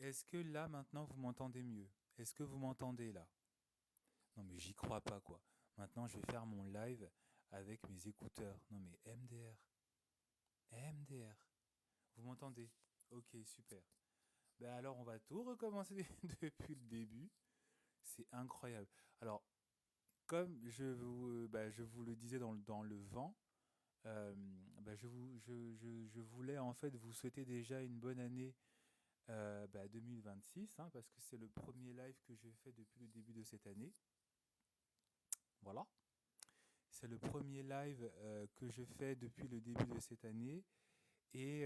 est-ce que là maintenant vous m'entendez mieux? Est-ce que vous m'entendez là? Non mais j'y crois pas quoi. Maintenant je vais faire mon live avec mes écouteurs. Non mais MDR. MDR. Vous m'entendez? Ok, super. Ben alors on va tout recommencer depuis le début. C'est incroyable. Alors, comme je vous le disais dans le vent, je voulais en fait vous souhaiter déjà une bonne année 2026, hein, parce que c'est le premier live que je fais depuis le début de cette année. Voilà. C'est le premier live que je fais depuis le début de cette année. Et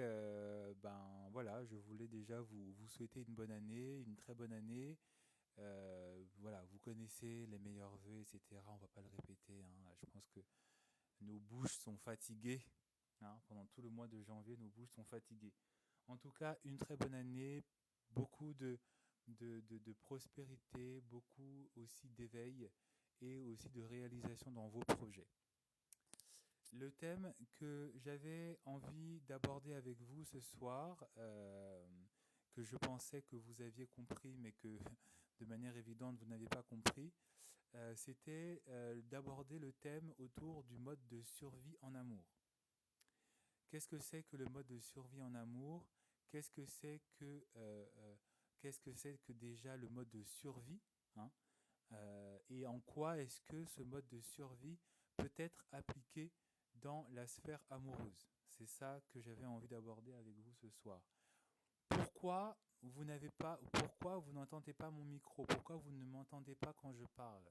ben voilà, je voulais déjà vous souhaiter une bonne année, une très bonne année. Voilà, vous connaissez les meilleurs vœux, etc. On va pas le répéter, hein. Je pense que nos bouches sont fatiguées, hein. Pendant tout le mois de janvier, nos bouches sont fatiguées. En tout cas, une très bonne année, beaucoup de prospérité, beaucoup aussi d'éveil et aussi de réalisation dans vos projets. Le thème que j'avais envie d'aborder avec vous ce soir, que je pensais que vous aviez compris, mais que de manière évidente vous n'aviez pas compris, c'était d'aborder le thème autour du mode de survie en amour. Qu'est-ce que c'est que le mode de survie en amour? Qu'est-ce que c'est que qu'est-ce que c'est que déjà le mode de survie, hein? Et en quoi est-ce que ce mode de survie peut être appliqué dans la sphère amoureuse? C'est ça que j'avais envie d'aborder avec vous ce soir. Pourquoi vous n'entendez pas mon micro? Pourquoi vous ne m'entendez pas quand je parle?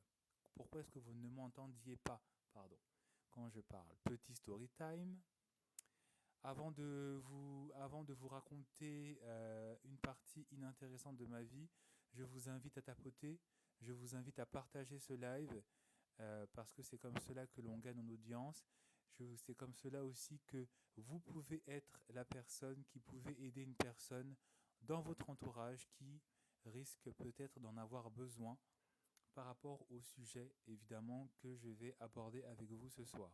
Pourquoi est-ce que vous ne m'entendiez pas, pardon, quand je parle? Petit story time. Avant de vous raconter une partie inintéressante de ma vie, je vous invite à tapoter, je vous invite à partager ce live parce que c'est comme cela que l'on gagne en audience. C'est comme cela aussi que vous pouvez être la personne qui pouvait aider une personne dans votre entourage qui risque peut-être d'en avoir besoin par rapport au sujet évidemment que je vais aborder avec vous ce soir.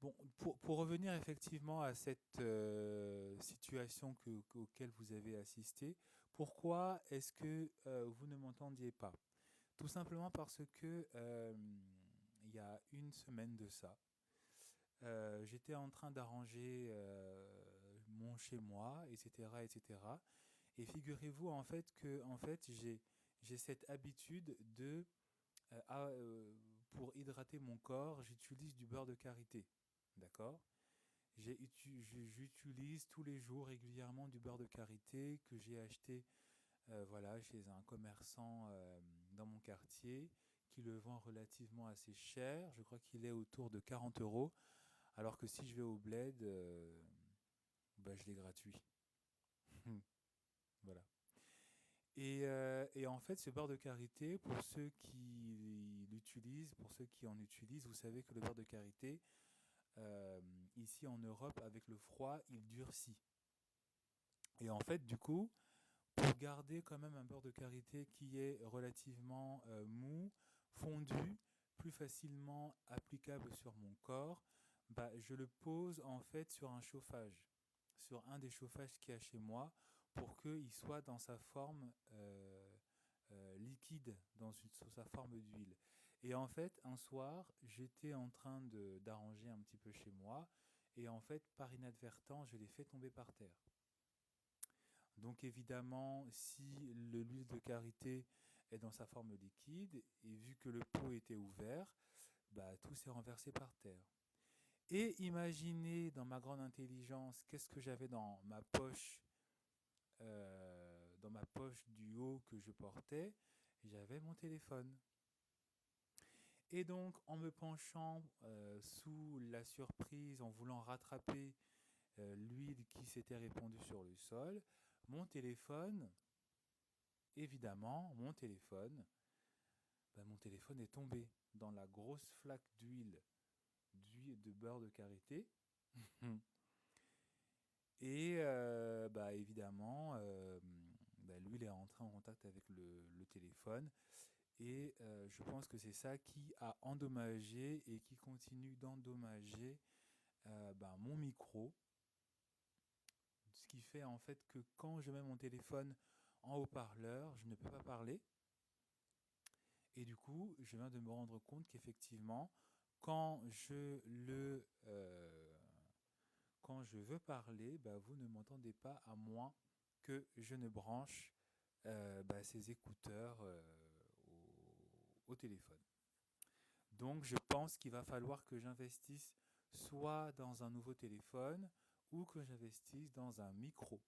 Bon, pour revenir effectivement à cette situation auquel vous avez assisté, pourquoi est-ce que vous ne m'entendiez pas? Tout simplement parce que il y a une semaine de ça, j'étais en train d'arranger mon chez moi, etc., etc. Et figurez-vous en fait que en fait j'ai cette habitude de pour hydrater mon corps, j'utilise du beurre de karité, d'accord? J'utilise tous les jours régulièrement du beurre de karité que j'ai acheté voilà, chez un commerçant dans mon quartier qui le vend relativement assez cher. Je crois qu'il est autour de 40 euros. Alors que si je vais au bled, bah, je l'ai gratuit. Voilà. Et en fait, ce beurre de karité, pour ceux qui l'utilisent, pour ceux qui en utilisent, vous savez que le beurre de karité, ici en Europe, avec le froid, il durcit. Et en fait, du coup, pour garder quand même un beurre de karité qui est relativement mou, fondu, plus facilement applicable sur mon corps, bah, je le pose en fait sur un chauffage, sur un des chauffages qu'il y a chez moi, pour qu'il soit dans sa forme liquide, sous sa forme d'huile. Et en fait, un soir, j'étais en train d'arranger un petit peu chez moi, et en fait, par inadvertance, je l'ai fait tomber par terre. Donc évidemment, si l'huile de karité est dans sa forme liquide, et vu que le pot était ouvert, bah, tout s'est renversé par terre. Et imaginez dans ma grande intelligence, qu'est-ce que j'avais dans ma poche du haut que je portais, j'avais mon téléphone. Et donc en me penchant sous la surprise, en voulant rattraper l'huile qui s'était répandue sur le sol, mon téléphone, évidemment, mon téléphone est tombé dans la grosse flaque d'huile de beurre de karité. Et bah, évidemment, bah, l'huile est entrée en contact avec le téléphone. Et je pense que c'est ça qui a endommagé et qui continue d'endommager bah, mon micro, qui fait en fait que quand je mets mon téléphone en haut-parleur, je ne peux pas parler. Et du coup, je viens de me rendre compte qu'effectivement, quand je le quand je veux parler, bah, vous ne m'entendez pas à moins que je ne branche ces écouteurs au téléphone. Donc je pense qu'il va falloir que j'investisse soit dans un nouveau téléphone ou que j'investisse dans un micro.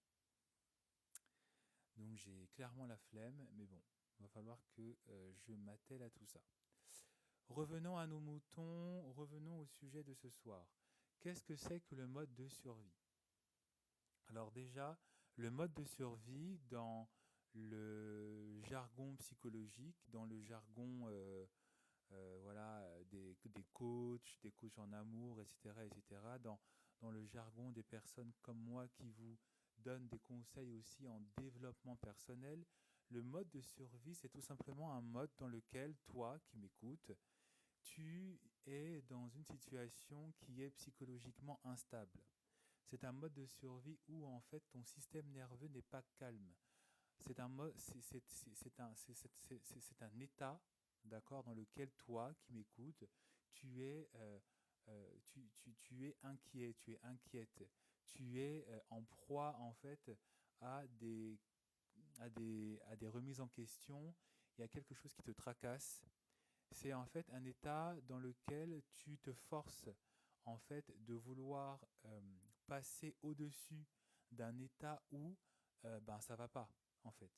Donc j'ai clairement la flemme, mais bon, il va falloir que je m'attelle à tout ça. Revenons à nos moutons, revenons au sujet de ce soir. Qu'est-ce que c'est que le mode de survie? Alors déjà, le mode de survie dans le jargon psychologique, dans le jargon des coachs en amour, etc., etc., dans le jargon des personnes comme moi qui vous donnent des conseils aussi en développement personnel, le mode de survie, c'est tout simplement un mode dans lequel toi qui m'écoutes, tu es dans une situation qui est psychologiquement instable. C'est un mode de survie où en fait ton système nerveux n'est pas calme. C'est un mode, c'est un état, d'accord, dans lequel toi qui m'écoutes, tu es inquiet, tu es inquiète, tu es en proie en fait à des remises en question. Il y a quelque chose qui te tracasse. C'est en fait un état dans lequel tu te forces en fait de vouloir passer au-dessus d'un état où ça va pas en fait.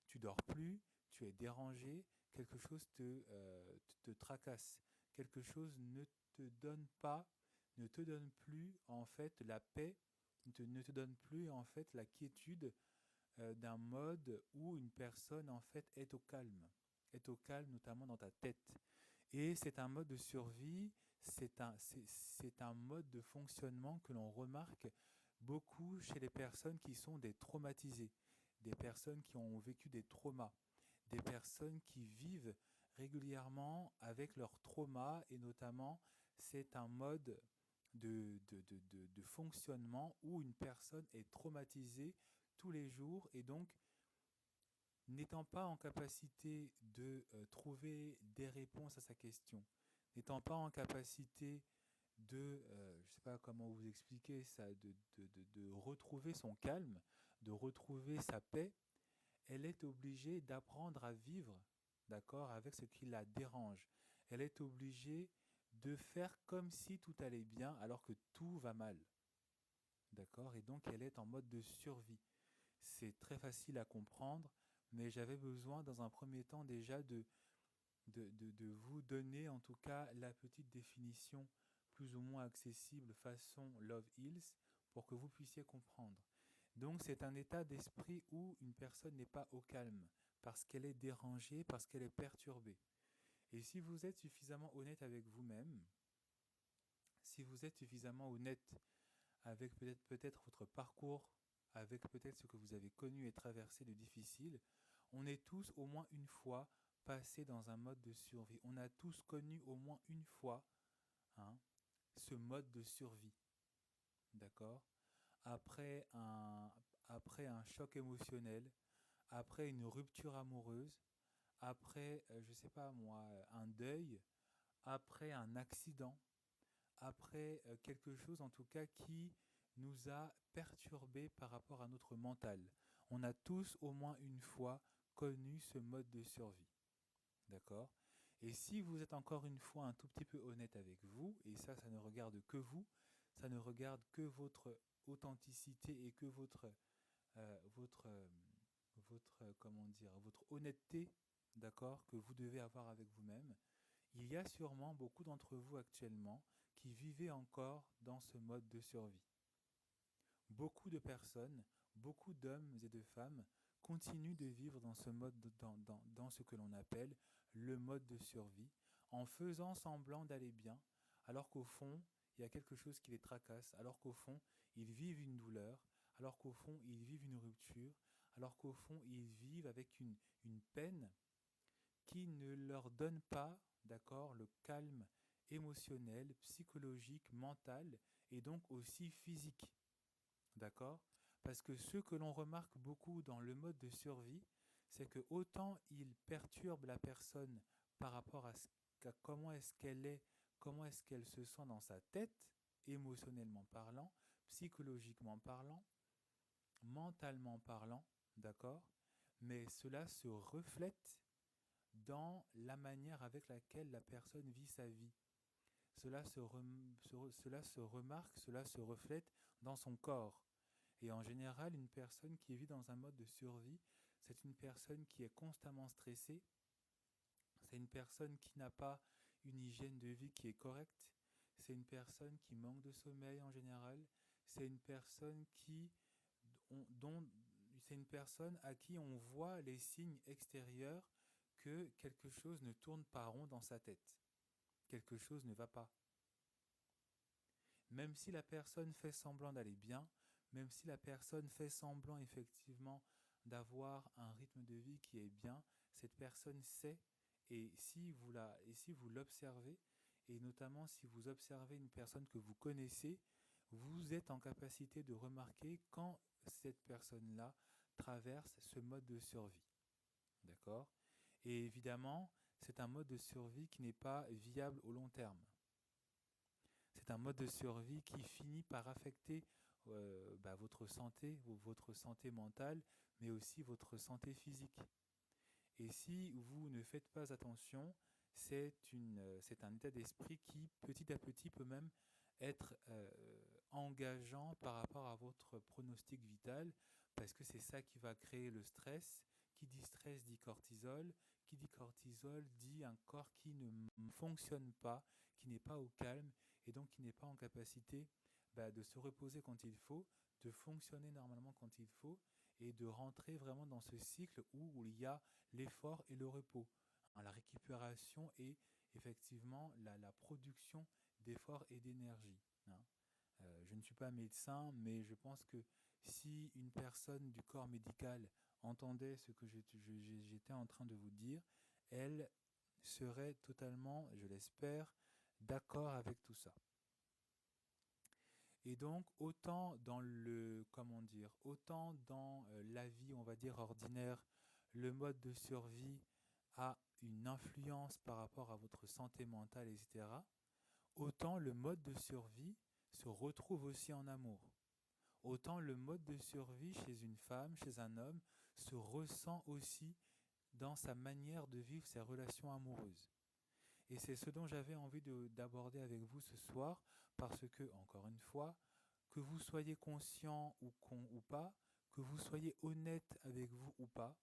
Tu dors plus, tu es dérangé, quelque chose te tracasse, quelque chose ne te donne plus en fait la paix, ne te donne plus en fait la quiétude d'un mode où une personne en fait est au calme notamment dans ta tête. Et c'est un mode de survie, c'est un mode de fonctionnement que l'on remarque beaucoup chez les personnes qui sont des traumatisées, des personnes qui ont vécu des traumas, des personnes qui vivent régulièrement avec leurs traumas et notamment c'est un mode de fonctionnement où une personne est traumatisée tous les jours et donc n'étant pas en capacité de trouver des réponses à sa question, n'étant pas en capacité je ne sais pas comment vous expliquer ça, de retrouver son calme, de retrouver sa paix, elle est obligée d'apprendre à vivre, d'accord, avec ce qui la dérange. Elle est obligée de faire comme si tout allait bien alors que tout va mal, d'accord, et donc elle est en mode de survie. C'est très facile à comprendre, mais j'avais besoin dans un premier temps déjà de vous donner en tout cas la petite définition plus ou moins accessible façon Love Hills pour que vous puissiez comprendre. Donc c'est un état d'esprit où une personne n'est pas au calme parce qu'elle est dérangée, parce qu'elle est perturbée. Et si vous êtes suffisamment honnête avec vous-même, si vous êtes suffisamment honnête avec peut-être votre parcours, avec peut-être ce que vous avez connu et traversé de difficile, on est tous au moins une fois passés dans un mode de survie. On a tous connu au moins une fois hein, ce mode de survie. D'accord? après un, après un choc émotionnel, après une rupture amoureuse, après, je sais pas moi, un deuil, après un accident, après quelque chose en tout cas qui nous a perturbés par rapport à notre mental. On a tous au moins une fois connu ce mode de survie. D'accord? Et si vous êtes encore une fois un tout petit peu honnête avec vous, et ça ne regarde que vous, ça ne regarde que votre authenticité et que comment dire, votre honnêteté, d'accord, que vous devez avoir avec vous-même, il y a sûrement beaucoup d'entre vous actuellement qui vivez encore dans ce mode de survie. Beaucoup de personnes, beaucoup d'hommes et de femmes continuent de vivre dans ce mode, dans ce que l'on appelle le mode de survie, en faisant semblant d'aller bien, alors qu'au fond, il y a quelque chose qui les tracasse, alors qu'au fond, ils vivent une douleur, alors qu'au fond, ils vivent une rupture, alors qu'au fond, ils vivent avec une peine qui ne leur donne pas, d'accord, le calme émotionnel, psychologique, mental et donc aussi physique. D'accord? Parce que ce que l'on remarque beaucoup dans le mode de survie, c'est que autant il perturbe la personne par rapport à comment est-ce qu'elle se sent dans sa tête, émotionnellement parlant, psychologiquement parlant, mentalement parlant, d'accord? Mais cela se reflète dans la manière avec laquelle la personne vit sa vie. Cela se remarque, cela se reflète dans son corps. Et en général, une personne qui vit dans un mode de survie, c'est une personne qui est constamment stressée, c'est une personne qui n'a pas une hygiène de vie qui est correcte, c'est une personne qui manque de sommeil en général, c'est une personne dont, c'est une personne à qui on voit les signes extérieurs que quelque chose ne tourne pas rond dans sa tête, quelque chose ne va pas. Même si la personne fait semblant d'aller bien, même si la personne fait semblant effectivement d'avoir un rythme de vie qui est bien, cette personne sait, et si vous l'observez, et notamment si vous observez une personne que vous connaissez, vous êtes en capacité de remarquer quand cette personne-là traverse ce mode de survie. D'accord? Et évidemment, c'est un mode de survie qui n'est pas viable au long terme. C'est un mode de survie qui finit par affecter votre santé mentale, mais aussi votre santé physique. Et si vous ne faites pas attention, c'est un état d'esprit qui, petit à petit, peut même être engageant par rapport à votre pronostic vital, parce que c'est ça qui va créer le stress. Qui dit stress dit cortisol. Qui dit cortisol dit un corps qui ne fonctionne pas, qui n'est pas au calme, et donc qui n'est pas en capacité de se reposer quand il faut, de fonctionner normalement quand il faut, et de rentrer vraiment dans ce cycle où il y a l'effort et le repos, hein, la récupération et effectivement la production d'efforts et d'énergie. Hein. Je ne suis pas médecin, mais je pense que si une personne du corps médical entendait ce que j'étais en train de vous dire, elle serait totalement, je l'espère, d'accord avec tout ça. Et donc, autant dans la vie, on va dire, ordinaire, le mode de survie a une influence par rapport à votre santé mentale, etc., autant le mode de survie se retrouve aussi en amour. Autant le mode de survie chez une femme, chez un homme, se ressent aussi dans sa manière de vivre ses relations amoureuses. Et c'est ce dont j'avais envie d'aborder avec vous ce soir, parce que, encore une fois, que vous soyez conscient ou pas, que vous soyez honnête avec vous ou pas,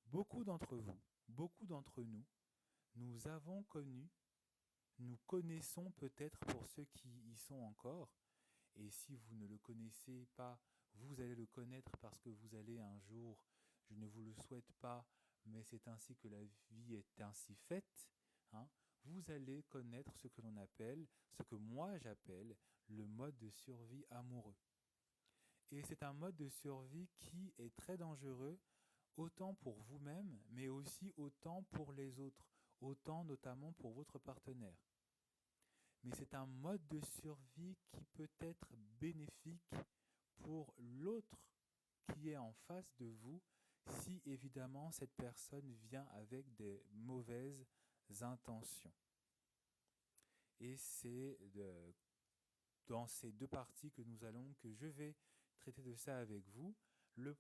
beaucoup d'entre vous, beaucoup d'entre nous, nous avons connu, nous connaissons peut-être pour ceux qui y sont encore, et si vous ne le connaissez pas, vous allez le connaître parce que vous allez un jour, je ne vous le souhaite pas, mais c'est ainsi que la vie est ainsi faite, hein, vous allez connaître ce que l'on appelle, ce que moi j'appelle, le mode de survie amoureux. Et c'est un mode de survie qui est très dangereux, autant pour vous-même, mais aussi autant pour les autres, autant notamment pour votre partenaire. Mais c'est un mode de survie qui peut être bénéfique pour l'autre qui est en face de vous, si évidemment cette personne vient avec des mauvaises intentions. Et c'est dans ces deux parties que je vais traiter de ça avec vous.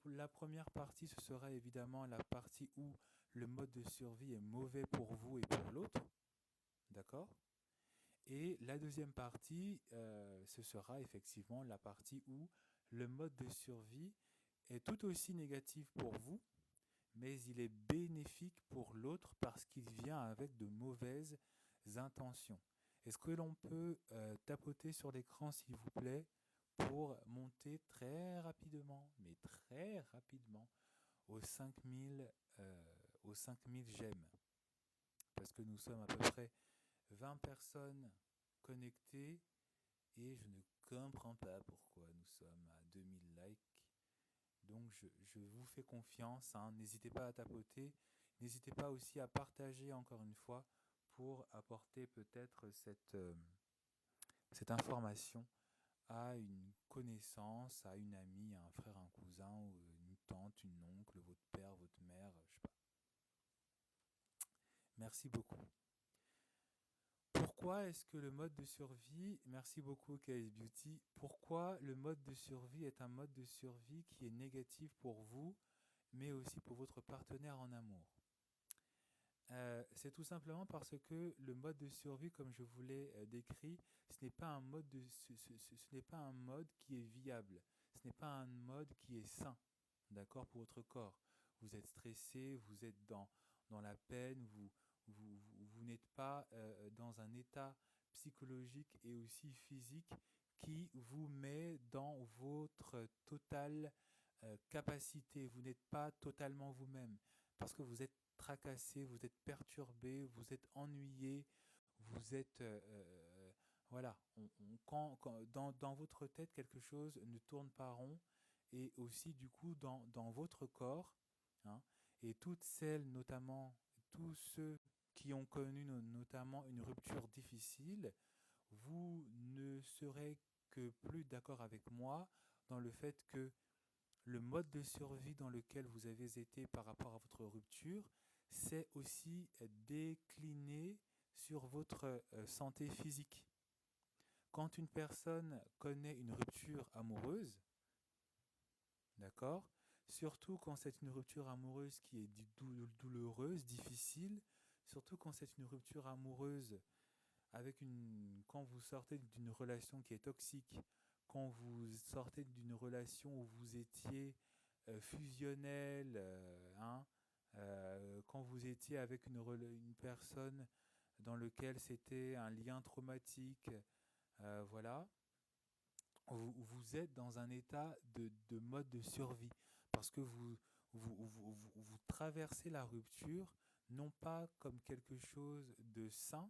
La première partie, ce sera évidemment la partie où le mode de survie est mauvais pour vous et pour l'autre. D'accord ? Et la deuxième partie, ce sera effectivement la partie où le mode de survie est tout aussi négatif pour vous, mais il est bénéfique pour l'autre parce qu'il vient avec de mauvaises intentions. Est-ce que l'on peut tapoter sur l'écran, s'il vous plaît, pour monter très rapidement, mais très rapidement, aux 5000 j'aime. Parce que nous sommes à peu près 20 personnes connectées et je ne comprends pas pourquoi nous sommes à 2000 likes. Donc je vous fais confiance, hein. N'hésitez pas à tapoter, n'hésitez pas aussi à partager encore une fois pour apporter peut-être cette information à une connaissance, à une amie, à un frère, un cousin, ou une tante, une oncle, votre père, votre mère, je sais pas. Merci beaucoup. Pourquoi est-ce que le mode de survie, merci beaucoup KS Beauty, pourquoi le mode de survie est un mode de survie qui est négatif pour vous, mais aussi pour votre partenaire en amour? C'est tout simplement parce que le mode de survie, comme je vous l'ai décrit, ce n'est pas un mode ce n'est pas un mode qui est viable. Ce n'est pas un mode qui est sain, d'accord, pour votre corps. Vous êtes stressé, vous êtes dans la peine, vous n'êtes pas dans un état psychologique et aussi physique qui vous met dans votre totale capacité. Vous n'êtes pas totalement vous-même parce que vous êtes tracassé, vous êtes perturbé, vous êtes ennuyé, vous êtes voilà. Dans votre tête, quelque chose ne tourne pas rond et aussi du coup dans votre corps, hein, et toutes celles, notamment tous ceux qui ont connu notamment une rupture difficile, vous ne serez que plus d'accord avec moi dans le fait que le mode de survie dans lequel vous avez été par rapport à votre rupture, c'est aussi décliné sur votre santé physique. Quand une personne connaît une rupture amoureuse, d'accord, surtout quand c'est une rupture amoureuse qui est douloureuse, difficile, surtout quand c'est une rupture amoureuse quand vous sortez d'une relation qui est toxique, quand vous sortez d'une relation où vous étiez fusionnel, hein, quand vous étiez avec une personne dans laquelle c'était un lien traumatique, voilà, vous êtes dans un état de mode de survie parce que vous traversez la rupture non pas comme quelque chose de sain,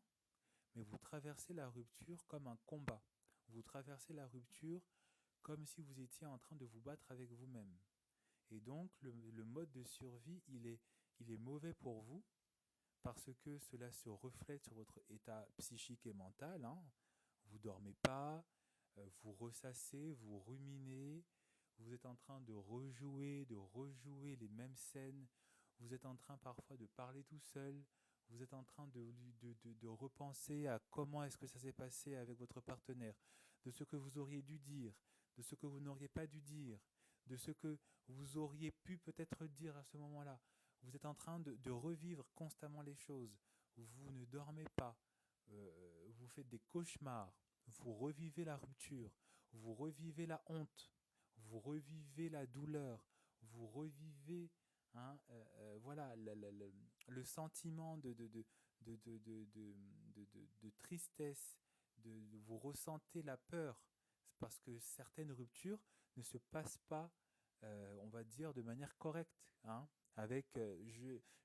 mais vous traversez la rupture comme un combat. Vous traversez la rupture comme si vous étiez en train de vous battre avec vous-même. Et donc, le mode de survie, il est mauvais pour vous parce que cela se reflète sur votre état psychique et mental, hein. Vous dormez pas, vous ressassez, vous ruminez, vous êtes en train de rejouer les mêmes scènes, vous êtes en train parfois de parler tout seul, vous êtes en train de repenser à comment est-ce que ça s'est passé avec votre partenaire, de ce que vous auriez dû dire, de ce que vous n'auriez pas dû dire, de ce que vous auriez pu peut-être dire à ce moment-là. Vous êtes en train de revivre constamment les choses. Vous ne dormez pas. Vous faites des cauchemars. Vous revivez la rupture. Vous revivez la honte. Vous revivez la douleur. Vous revivez, hein, voilà, le sentiment de tristesse. Vous ressentez la peur. C'est parce que certaines ruptures ne se passent pas, on va dire, de manière correcte, hein, avec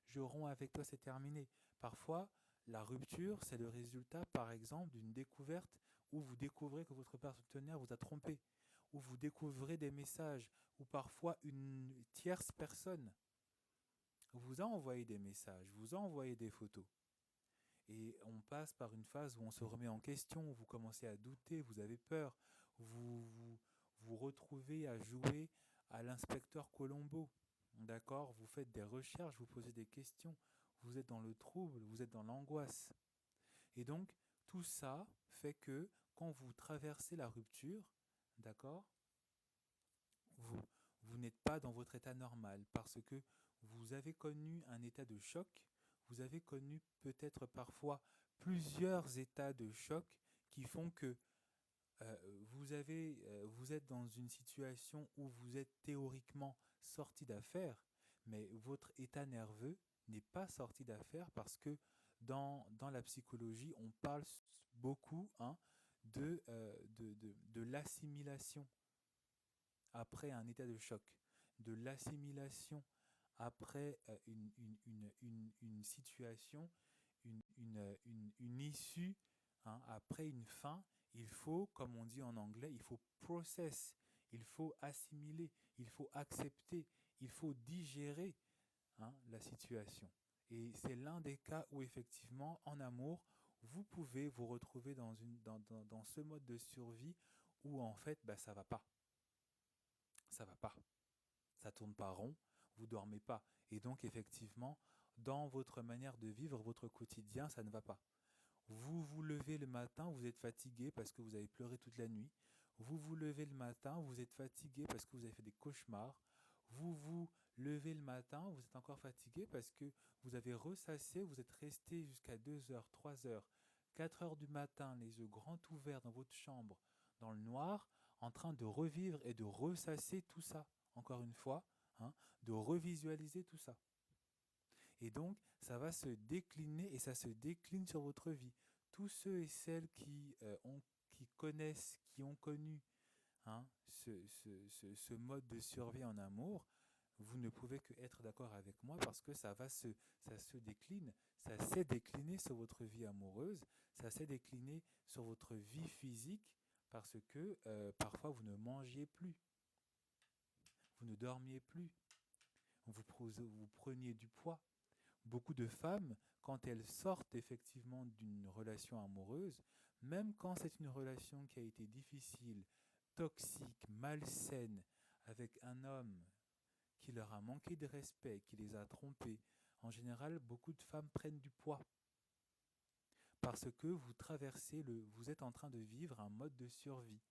je romps avec toi, c'est terminé. Parfois, la rupture, c'est le résultat, par exemple, d'une découverte où vous découvrez que votre partenaire vous a trompé, où vous découvrez des messages, ou parfois une tierce personne vous a envoyé des messages, vous a envoyé des photos. Et on passe par une phase où on se remet en question, vous commencez à douter, vous avez peur, vous retrouvez à jouer à l'inspecteur Colombo. D'accord? Vous faites des recherches, vous posez des questions, vous êtes dans le trouble, vous êtes dans l'angoisse. Et donc, tout ça fait que quand vous traversez la rupture, d'accord, vous n'êtes pas dans votre état normal parce que vous avez connu un état de choc, vous avez connu peut-être parfois plusieurs états de choc qui font que vous êtes dans une situation où vous êtes théoriquement sorti d'affaire, mais votre état nerveux n'est pas sorti d'affaire parce que dans la psychologie, on parle beaucoup, hein, de l'assimilation après un état de choc, de l'assimilation après une situation, une issue, hein, après une fin. Il faut, comme on dit en anglais, il faut process, il faut assimiler, il faut accepter, il faut digérer, hein, la situation. Et c'est l'un des cas où effectivement, en amour, vous pouvez vous retrouver dans ce mode de survie où en fait, bah, ça va pas. Ça va pas. Ça tourne pas rond, vous dormez pas. Et donc, effectivement, dans votre manière de vivre votre quotidien, ça ne va pas. Vous vous levez le matin, vous êtes fatigué parce que vous avez pleuré toute la nuit. Vous vous levez le matin, vous êtes fatigué parce que vous avez fait des cauchemars. Vous vous levez le matin, vous êtes encore fatigué parce que vous avez ressassé, vous êtes resté jusqu'à 2 heures, 3 heures, 4 heures du matin, les yeux grands ouverts dans votre chambre, dans le noir, en train de revivre et de ressasser tout ça, encore une fois, hein, de revisualiser tout ça. Et donc, ça va se décliner et ça se décline sur votre vie. Tous ceux et celles qui connaissent, qui ont connu, hein, ce mode de survie en amour, vous ne pouvez que être d'accord avec moi parce que ça se décline, ça s'est décliné sur votre vie amoureuse, ça s'est décliné sur votre vie physique parce que parfois vous ne mangiez plus, vous ne dormiez plus, vous preniez du poids. Beaucoup de femmes, quand elles sortent effectivement d'une relation amoureuse, même quand c'est une relation qui a été difficile, toxique, malsaine, avec un homme qui leur a manqué de respect, qui les a trompés, en général, beaucoup de femmes prennent du poids parce que vous êtes en train de vivre un mode de survie.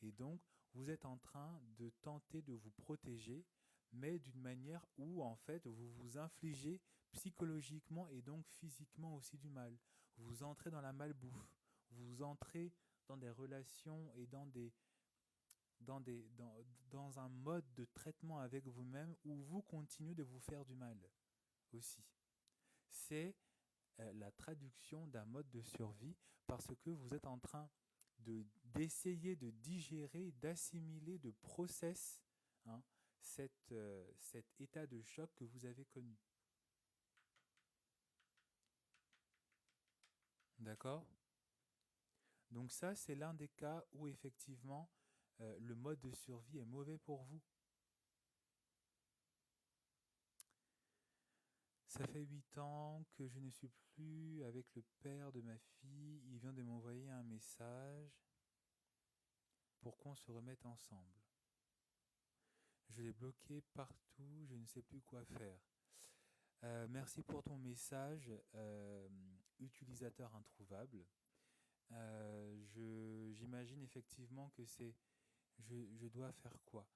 Et donc, vous êtes en train de tenter de vous protéger, mais d'une manière où, en fait, vous vous infligez psychologiquement et donc physiquement aussi du mal. Vous entrez dans la malbouffe, vous entrez dans des relations et dans un mode de traitement avec vous-même où vous continuez de vous faire du mal aussi. C'est la traduction d'un mode de survie parce que vous êtes en train d'essayer de digérer, d'assimiler, de process, hein, cet état de choc que vous avez connu. D'accord? Donc ça, c'est l'un des cas où effectivement le mode de survie est mauvais pour vous. Ça fait 8 ans que je ne suis plus avec le père de ma fille. Il vient de m'envoyer un message pour qu'on se remette ensemble. Je l'ai bloqué partout, je ne sais plus quoi faire. Merci pour ton message, utilisateur introuvable. J'imagine effectivement que je dois faire quoi?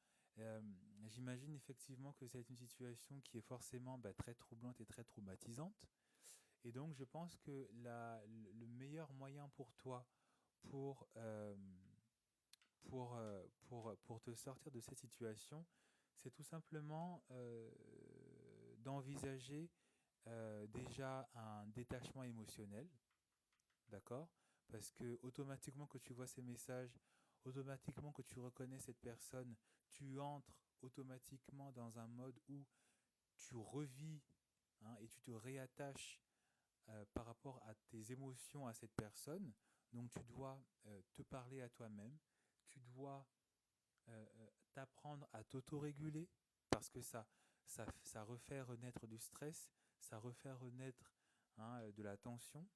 J'imagine effectivement que c'est une situation qui est forcément très troublante et très traumatisante. Et donc je pense que le meilleur moyen pour toi pour, pour te sortir de cette situation, c'est tout simplement d'envisager déjà un détachement émotionnel, d'accord? Parce que automatiquement que tu vois ces messages, automatiquement que tu reconnais cette personne, tu entres automatiquement dans un mode où tu revis, hein, et tu te réattaches par rapport à tes émotions à cette personne. Donc tu dois te parler à toi-même, tu dois t'apprendre à t'autoréguler parce que ça refait renaître du stress, ça refait renaître, hein, de la tension.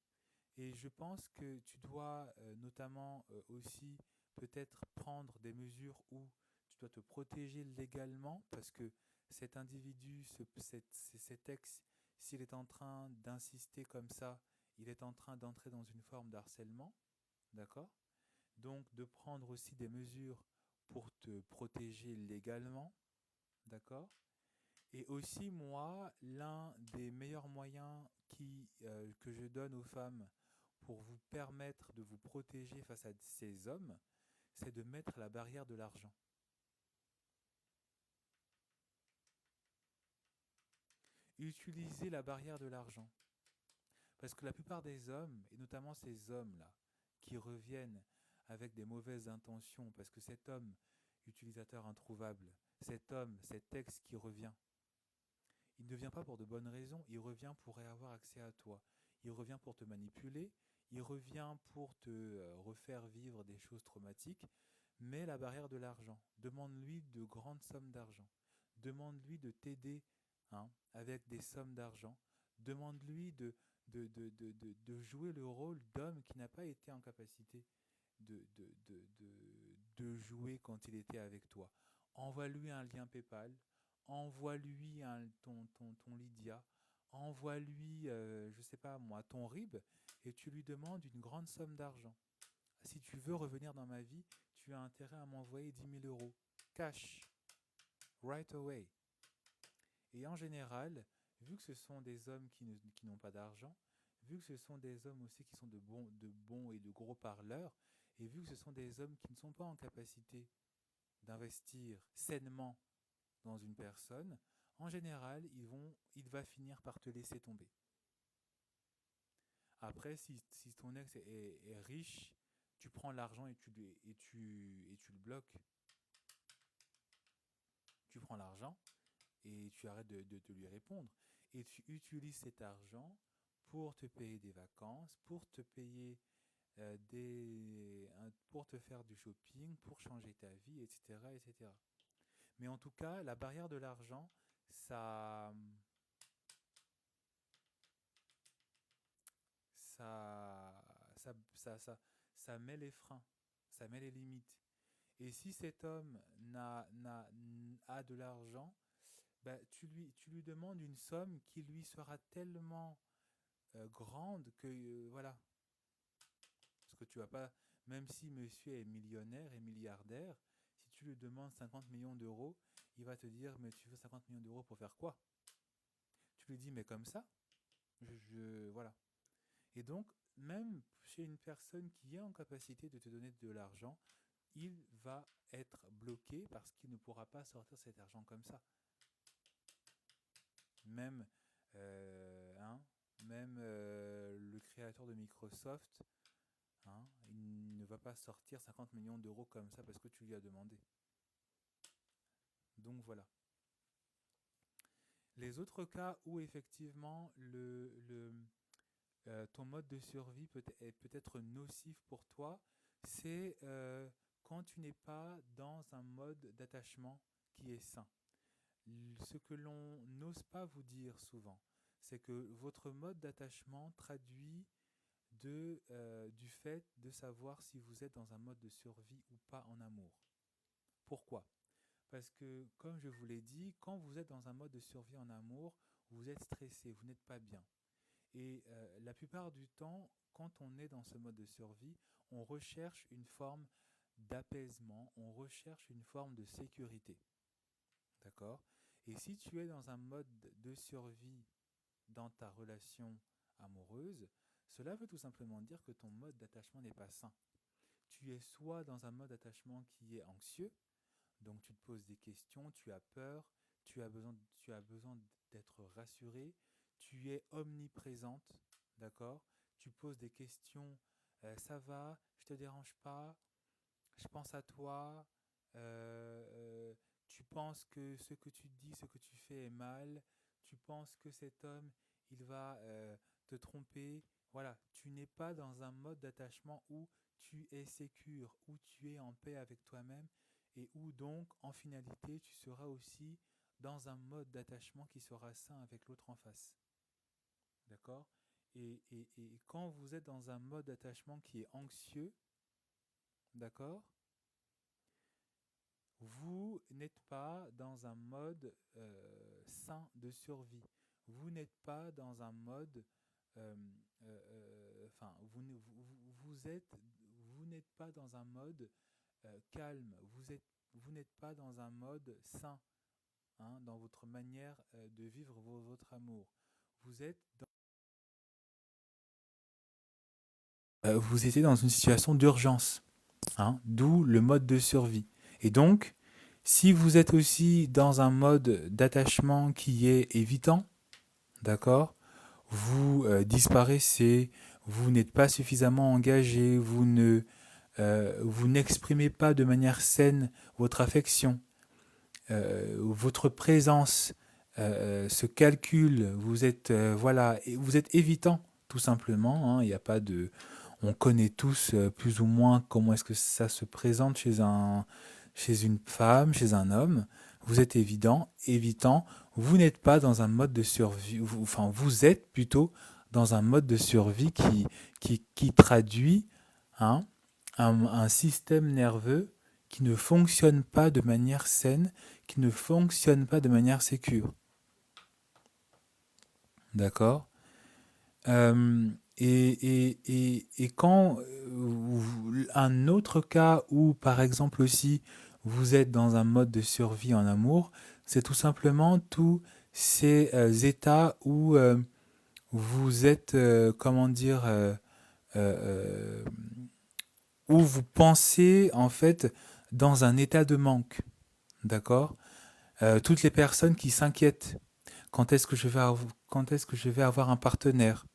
Et je pense que tu dois notamment aussi peut-être prendre des mesures où tu dois te protéger légalement parce que cet individu, cet ex, s'il est en train d'insister comme ça, il est en train d'entrer dans une forme d'harcèlement, d'accord? Donc de prendre aussi des mesures pour te protéger légalement, d'accord? Et aussi, moi, l'un des meilleurs moyens que je donne aux femmes pour vous permettre de vous protéger face à ces hommes, c'est de mettre la barrière de l'argent. Utilisez la barrière de l'argent. Parce que la plupart des hommes, et notamment ces hommes-là, qui reviennent avec des mauvaises intentions, parce que cet homme, utilisateur introuvable, cet homme, cet ex qui revient, il ne vient pas pour de bonnes raisons, il revient pour avoir accès à toi. Il revient pour te manipuler, il revient pour te refaire vivre des choses traumatiques, mais la barrière de l'argent. Demande-lui de grandes sommes d'argent. Demande-lui de t'aider, hein, avec des sommes d'argent. Demande-lui de jouer le rôle d'homme qui n'a pas été en capacité de de jouer quand il était avec toi. Envoie-lui un lien PayPal, envoie-lui ton Lydia, envoie-lui, je sais pas moi, ton RIB, et tu lui demandes une grande somme d'argent. Si tu veux revenir dans ma vie, tu as intérêt à m'envoyer 10 000 € cash, right away. Et en général, vu que ce sont des hommes qui n'ont pas d'argent, vu que ce sont des hommes aussi qui sont de bons et de gros parleurs, et vu que ce sont des hommes qui ne sont pas en capacité d'investir sainement dans une personne, en général, il va finir par te laisser tomber. Après, si ton ex est riche, tu prends l'argent et tu le bloques. Tu prends l'argent et tu arrêtes de lui répondre. Et tu utilises cet argent pour te payer des vacances, pour te payer pour te faire du shopping, pour changer ta vie, etc., etc. Mais en tout cas, la barrière de l'argent, ça, ça, ça met les freins, ça met les limites. Et si cet homme a de l'argent, bah, tu lui demandes une somme qui lui sera tellement grande que voilà. Parce que tu vas pas, même si monsieur est millionnaire et milliardaire, si tu lui demandes 50 millions d'euros, il va te dire mais tu veux 50 millions d'euros pour faire quoi? Tu lui dis mais comme ça, voilà. Et donc, même chez une personne qui est en capacité de te donner de l'argent, il va être bloqué parce qu'il ne pourra pas sortir cet argent comme ça. Même, hein, même le créateur de Microsoft, hein, il ne va pas sortir 50 millions d'euros comme ça parce que tu lui as demandé. Donc voilà. Les autres cas où effectivement ton mode de survie est peut-être nocif pour toi, c'est quand tu n'es pas dans un mode d'attachement qui est sain. Ce que l'on n'ose pas vous dire souvent, c'est que votre mode d'attachement traduit du fait de savoir si vous êtes dans un mode de survie ou pas en amour. Pourquoi ? Parce que, comme je vous l'ai dit, quand vous êtes dans un mode de survie en amour, vous êtes stressé, vous n'êtes pas bien. Et la plupart du temps, quand on est dans ce mode de survie, on recherche une forme d'apaisement, on recherche une forme de sécurité. D'accord ? Et si tu es dans un mode de survie dans ta relation amoureuse, cela veut tout simplement dire que ton mode d'attachement n'est pas sain. Tu es soit dans un mode d'attachement qui est anxieux, donc tu te poses des questions, tu as peur, tu as besoin d'être rassuré, tu es omniprésente, d'accord ? Tu poses des questions, ça va, je te dérange pas, je pense à toi, tu penses que ce que tu dis, ce que tu fais est mal, tu penses que cet homme, il va te tromper. Voilà, tu n'es pas dans un mode d'attachement où tu es sécure, où tu es en paix avec toi-même et où donc, en finalité, tu seras aussi dans un mode d'attachement qui sera sain avec l'autre en face. D'accord ? Et quand vous êtes dans un mode d'attachement qui est anxieux, d'accord ? Vous n'êtes pas dans un mode sain de survie. Vous n'êtes pas dans un mode, enfin, vous n'êtes pas dans un mode calme. Vous n'êtes pas dans un mode sain, hein, dans votre manière de vivre votre amour. Vous êtes vous étiez dans une situation d'urgence, hein, d'où le mode de survie. Et donc, si vous êtes aussi dans un mode d'attachement qui est évitant, d'accord, vous disparaissez, vous n'êtes pas suffisamment engagé, vous n'exprimez pas de manière saine votre affection, votre présence se calcule, vous êtes évitant tout simplement. Hein, il n'y a pas de, on connaît tous plus ou moins comment est-ce que ça se présente chez une femme, chez un homme. Vous êtes évitant. Vous n'êtes pas dans un mode de survie. Vous êtes plutôt dans un mode de survie qui traduit, hein, un système nerveux qui ne fonctionnent pas de manière saine, qui ne fonctionnent pas de manière sécure. D'accord? Et quand un autre cas où, par exemple aussi, vous êtes dans un mode de survie en amour, c'est tout simplement tous ces états où vous êtes, comment dire, euh, où vous pensez en fait dans un état de manque. D'accord? Toutes les personnes qui s'inquiètent, quand est-ce que je vais avoir un partenaire?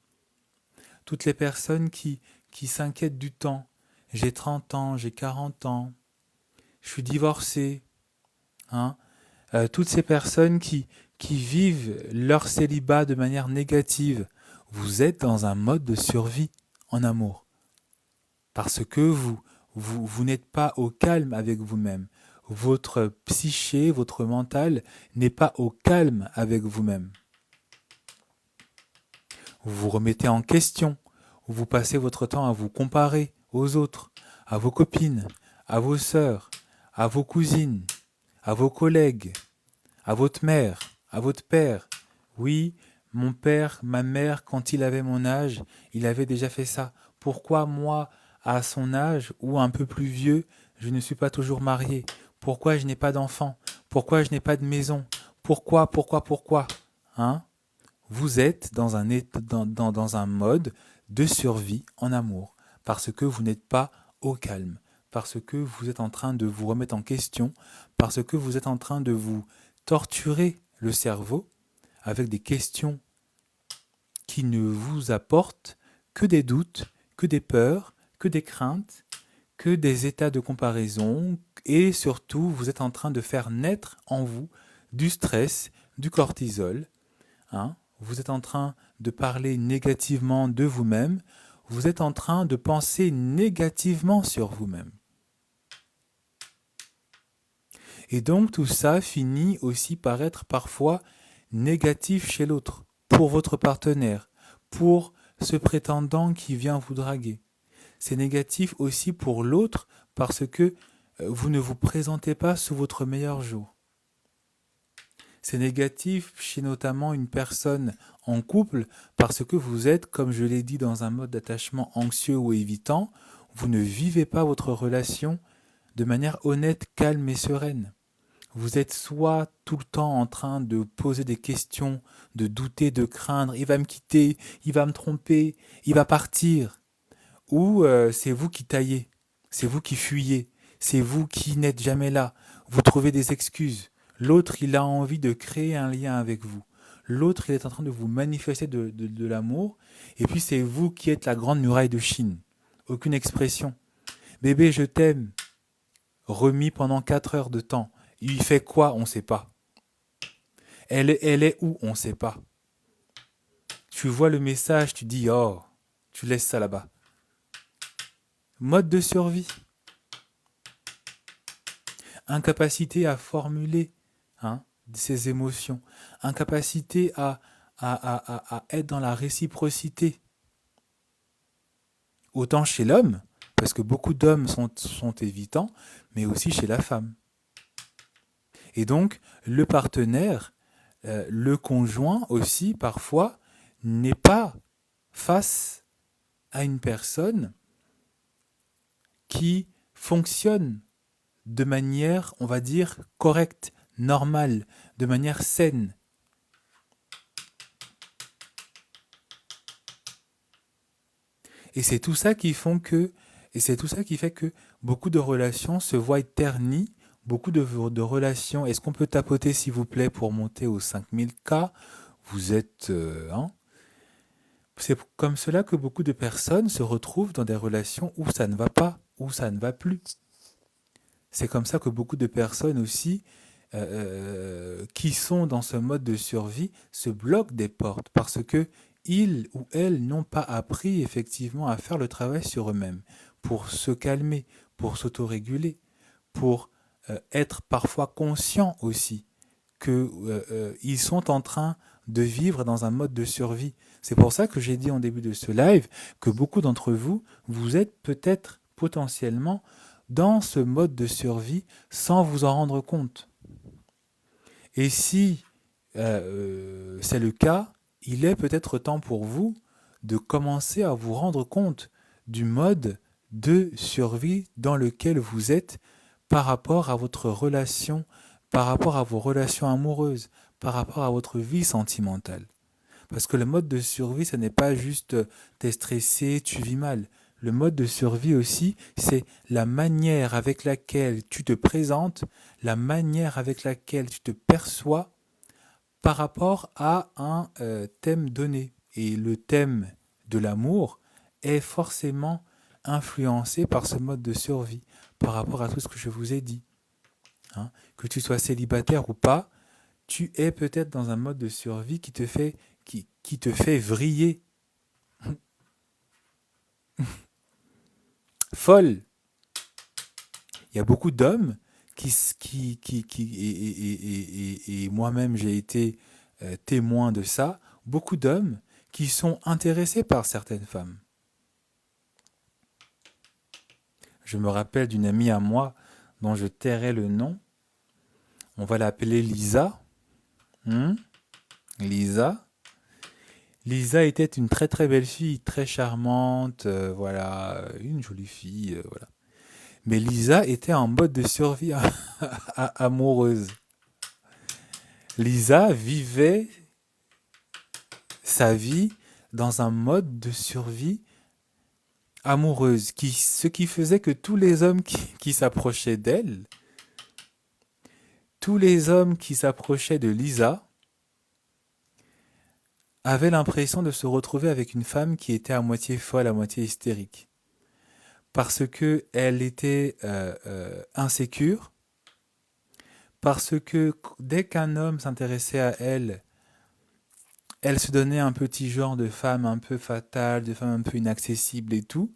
Toutes les personnes qui s'inquiètent du temps. J'ai 30 ans, j'ai 40 ans, je suis divorcé. Hein. Toutes ces personnes qui vivent leur célibat de manière négative, vous êtes dans un mode de survie en amour. Parce que vous n'êtes pas au calme avec vous-même. Votre psyché, votre mental n'est pas au calme avec vous-même. Vous vous remettez en question. Vous passez votre temps à vous comparer aux autres, à vos copines, à vos sœurs, à vos cousines, à vos collègues, à votre mère, à votre père. Oui, mon père, ma mère, quand il avait mon âge, il avait déjà fait ça. Pourquoi moi, à son âge ou un peu plus vieux, je ne suis pas toujours marié? Pourquoi je n'ai pas d'enfant? Pourquoi je n'ai pas de maison? Pourquoi? Hein? Vous êtes dans un mode de survie en amour, parce que vous n'êtes pas au calme, parce que vous êtes en train de vous remettre en question, parce que vous êtes en train de vous torturer le cerveau avec des questions qui ne vous apportent que des doutes, que des peurs, que des craintes, que des états de comparaison, et surtout vous êtes en train de faire naître en vous du stress, du cortisol. Hein. Vous êtes en train de parler négativement de vous-même, vous êtes en train de penser négativement sur vous-même. Et donc tout ça finit aussi par être parfois négatif chez l'autre, pour votre partenaire, pour ce prétendant qui vient vous draguer. C'est négatif aussi pour l'autre parce que vous ne vous présentez pas sous votre meilleur jour. C'est négatif chez notamment une personne en couple parce que vous êtes, comme je l'ai dit, dans un mode d'attachement anxieux ou évitant. Vous ne vivez pas votre relation de manière honnête, calme et sereine. Vous êtes soit tout le temps en train de poser des questions, de douter, de craindre, il va me quitter, il va me tromper, il va partir. Ou c'est vous qui taillez, c'est vous qui fuyez, c'est vous qui n'êtes jamais là, vous trouvez des excuses. L'autre, il a envie de créer un lien avec vous. L'autre, il est en train de vous manifester de l'amour. Et puis, c'est vous qui êtes la grande muraille de Chine. Aucune expression. Bébé, je t'aime. Remis pendant 4 heures de temps. Il fait quoi? On ne sait pas. Elle est où? On ne sait pas. Tu vois le message, tu dis, oh, tu laisses ça là-bas. Mode de survie. Incapacité à formuler ses émotions. Incapacité à être dans la réciprocité. Autant chez l'homme, parce que beaucoup d'hommes sont évitants, mais aussi chez la femme. Et donc, le partenaire, le conjoint aussi, parfois, n'est pas face à une personne qui fonctionne de manière, on va dire, correcte, normale, de manière saine. Et c'est tout ça qui fait que beaucoup de relations se voient ternies, beaucoup de relations. Est-ce qu'on peut tapoter s'il vous plaît pour monter aux 5000K? Vous êtes... C'est comme cela que beaucoup de personnes se retrouvent dans des relations où ça ne va pas, où ça ne va plus. C'est comme ça que beaucoup de personnes aussi qui sont dans ce mode de survie se bloquent des portes parce que ils ou elles n'ont pas appris effectivement à faire le travail sur eux-mêmes pour se calmer, pour s'autoréguler, pour être parfois conscients aussi qu'ils sont en train de vivre dans un mode de survie. C'est pour ça que j'ai dit en début de ce live que beaucoup d'entre vous, vous êtes peut-être potentiellement dans ce mode de survie sans vous en rendre compte. Et si c'est le cas, il est peut-être temps pour vous de commencer à vous rendre compte du mode de survie dans lequel vous êtes par rapport à votre relation, par rapport à vos relations amoureuses, par rapport à votre vie sentimentale. Parce que le mode de survie, ce n'est pas juste t'es stressé, tu vis mal. Le mode de survie aussi, c'est la manière avec laquelle tu te présentes, la manière avec laquelle tu te perçois par rapport à un thème donné. Et le thème de l'amour est forcément influencé par ce mode de survie, par rapport à tout ce que je vous ai dit. Hein. Que tu sois célibataire ou pas, tu es peut-être dans un mode de survie qui te fait vriller. Folle. Il y a beaucoup d'hommes et moi-même j'ai été témoin de ça, beaucoup d'hommes qui sont intéressés par certaines femmes. Je me rappelle d'une amie à moi dont je tairai le nom. On va l'appeler Lisa. Lisa. Lisa était une très très belle fille, très charmante, voilà, une jolie fille, voilà. Mais Lisa était en mode de survie amoureuse. Lisa vivait sa vie dans un mode de survie amoureuse, ce qui faisait que tous les hommes qui s'approchaient d'elle, tous les hommes qui s'approchaient de Lisa, avaient l'impression de se retrouver avec une femme qui était à moitié folle, à moitié hystérique. Parce qu'elle était insécure, parce que dès qu'un homme s'intéressait à elle, elle se donnait un petit genre de femme un peu fatale, de femme un peu inaccessible et tout.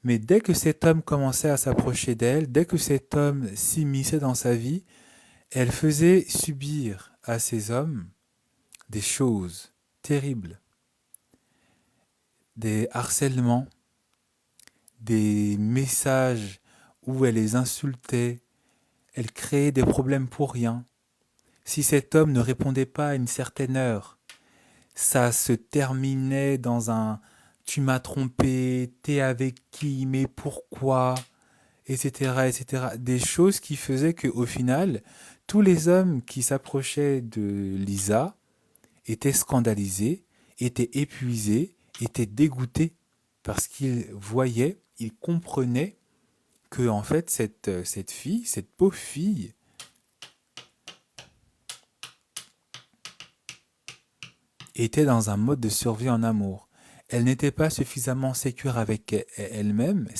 Mais dès que cet homme commençait à s'approcher d'elle, dès que cet homme s'immisçait dans sa vie, elle faisait subir à ces hommes des choses terribles, des harcèlements, des messages où elle les insultait, elle créait des problèmes pour rien. Si cet homme ne répondait pas à une certaine heure, ça se terminait dans un tu m'as trompé, t'es avec qui, mais pourquoi, etc., etc. Des choses qui faisaient qu'au final, tous les hommes qui s'approchaient de Lisa étaient scandalisés, étaient épuisés, étaient dégoûtés parce qu'ils voyaient, ils comprenaient que en fait cette fille, cette pauvre fille, était dans un mode de survie en amour. Elle n'était pas suffisamment sécure avec elle-même,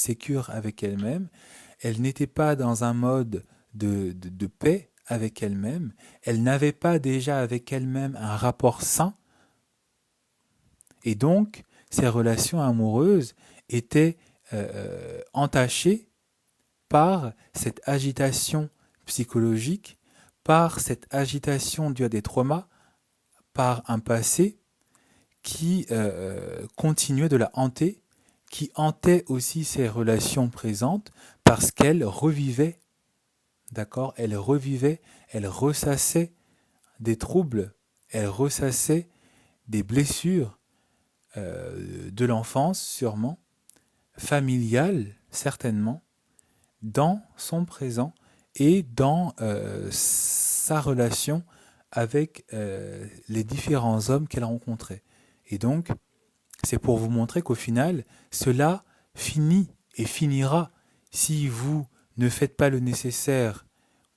elle n'était pas dans un mode de paix avec elle-même, elle n'avait pas déjà avec elle-même un rapport sain, et donc ses relations amoureuses étaient entachées par cette agitation psychologique, par cette agitation due à des traumas, par un passé qui continuait de la hanter, qui hantait aussi ses relations présentes parce qu'elle revivait, d'accord, elle revivait, elle ressassait des troubles, elle ressassait des blessures de l'enfance sûrement, familiales certainement, dans son présent et dans sa relation avec les différents hommes qu'elle rencontrait. Et donc, c'est pour vous montrer qu'au final, cela finit et finira si vous ne faites pas le nécessaire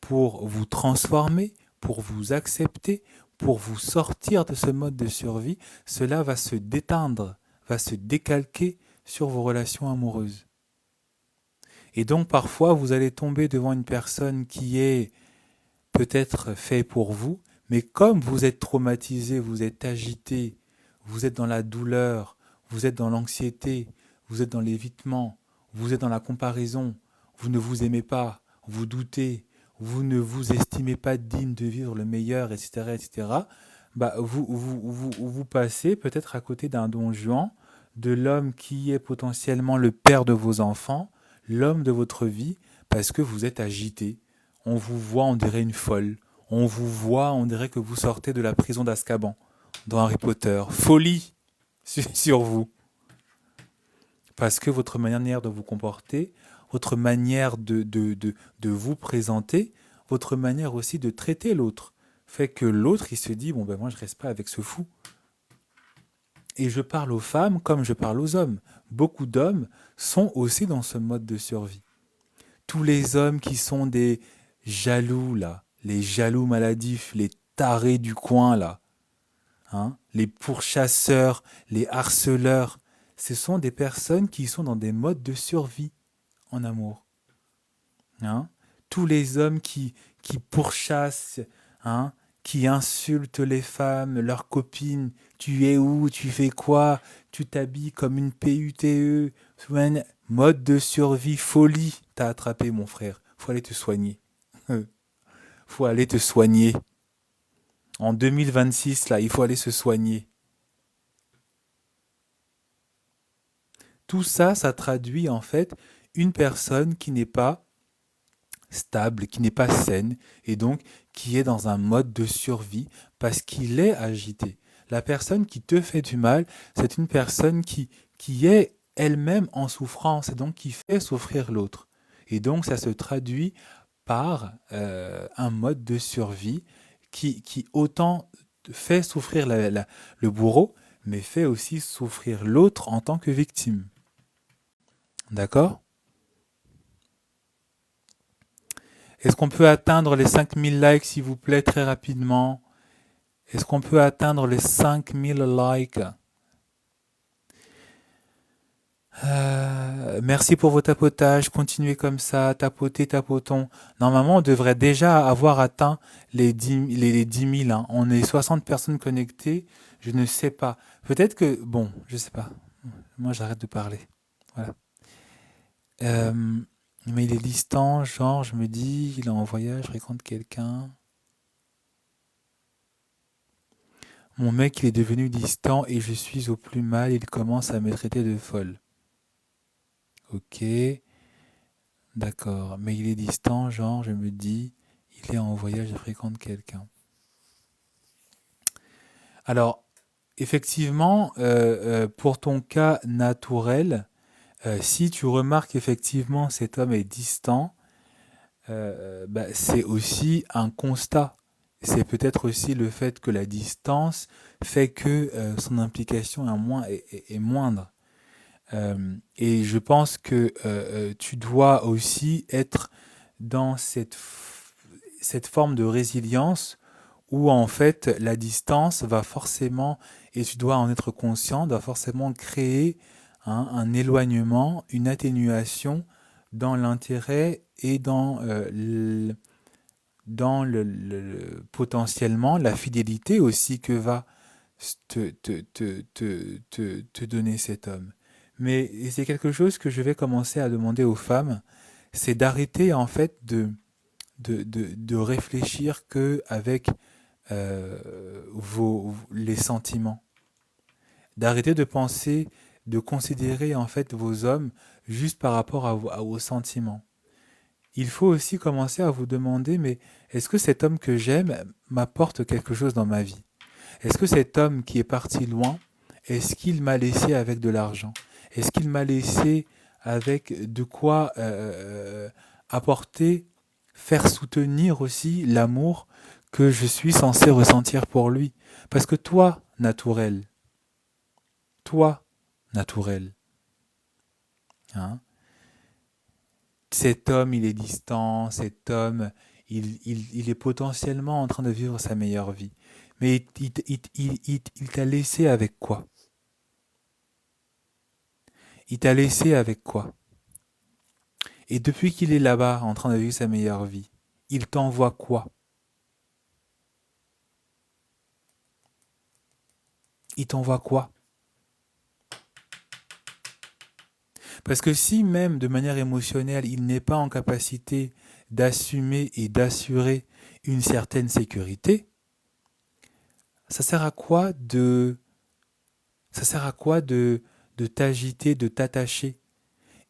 pour vous transformer, pour vous accepter, pour vous sortir de ce mode de survie, cela va se déteindre, va se décalquer sur vos relations amoureuses. Et donc parfois, vous allez tomber devant une personne qui est peut-être faite pour vous, mais comme vous êtes traumatisé, vous êtes agité, vous êtes dans la douleur, vous êtes dans l'anxiété, vous êtes dans l'évitement, vous êtes dans la comparaison, vous ne vous aimez pas, vous doutez, vous ne vous estimez pas digne de vivre le meilleur, etc., etc., bah vous passez peut-être à côté d'un don Juan, de l'homme qui est potentiellement le père de vos enfants, l'homme de votre vie parce que vous êtes agité. On vous voit, on dirait une folle. On vous voit, on dirait que vous sortez de la prison d'Azkaban dans Harry Potter. Folie sur vous. Parce que votre manière de vous comporter, votre manière de vous présenter, votre manière aussi de traiter l'autre, fait que l'autre, il se dit, bon ben moi je reste pas avec ce fou. Et je parle aux femmes comme je parle aux hommes. Beaucoup d'hommes sont aussi dans ce mode de survie. Tous les hommes qui sont des jaloux, là, les jaloux maladifs, les tarés du coin, là, hein, les pourchasseurs, les harceleurs, ce sont des personnes qui sont dans des modes de survie en amour. Hein. Tous les hommes qui pourchassent, hein, qui insultent les femmes, leurs copines, tu es où, tu fais quoi, tu t'habilles comme une PUTE, mode de survie, folie, t'as attrapé mon frère, faut aller te soigner. Faut aller te soigner. En 2026, là, il faut aller se soigner. Tout ça, ça traduit en fait une personne qui n'est pas stable, qui n'est pas saine, et donc qui est dans un mode de survie parce qu'il est agité. La personne qui te fait du mal, c'est une personne qui est elle-même en souffrance et donc qui fait souffrir l'autre. Et donc ça se traduit par un mode de survie qui autant fait souffrir le bourreau, mais fait aussi souffrir l'autre en tant que victime. D'accord? Est-ce qu'on peut atteindre les 5000 likes, s'il vous plaît, très rapidement? Est-ce qu'on peut atteindre les 5000 likes? Merci pour vos tapotages. Continuez comme ça, tapotez, tapotons. Normalement, on devrait déjà avoir atteint les 10 000. Hein. On est 60 personnes connectées. Je ne sais pas. Peut-être que... Bon, je sais pas. Moi, j'arrête de parler. Voilà. Mais il est distant, genre, je me dis, il est en voyage, je fréquente quelqu'un. Mon mec, il est devenu distant et je suis au plus mal, il commence à me traiter de folle. Ok, d'accord. Mais il est distant, genre, je me dis, il est en voyage, je fréquente quelqu'un. Alors, effectivement, pour ton cas naturel, si tu remarques effectivement cet homme est distant, c'est aussi un constat. C'est peut-être aussi le fait que la distance fait que son implication est moindre. Et je pense que tu dois aussi être dans cette forme de résilience où en fait la distance va forcément, et tu dois en être conscient, doit forcément créer un éloignement, une atténuation dans l'intérêt et potentiellement la fidélité aussi que va te donner cet homme. Mais c'est quelque chose que je vais commencer à demander aux femmes, c'est d'arrêter en fait de réfléchir que avec les sentiments, d'arrêter de penser, de considérer en fait vos hommes juste par rapport à vos sentiments. Il faut aussi commencer à vous demander, mais est-ce que cet homme que j'aime m'apporte quelque chose dans ma vie? Est-ce que cet homme qui est parti loin, est-ce qu'il m'a laissé avec de l'argent? Est-ce qu'il m'a laissé avec de quoi apporter, faire soutenir aussi l'amour que je suis censé ressentir pour lui? Parce que toi, naturel, hein, cet homme, il est distant, cet homme, il est potentiellement en train de vivre sa meilleure vie. Mais il t'a laissé avec quoi? Il t'a laissé avec quoi? Et depuis qu'il est là-bas, en train de vivre sa meilleure vie, il t'envoie quoi? Il t'envoie quoi? Parce que si même de manière émotionnelle, il n'est pas en capacité d'assumer et d'assurer une certaine sécurité, ça sert à quoi ça sert à quoi de t'agiter, de t'attacher?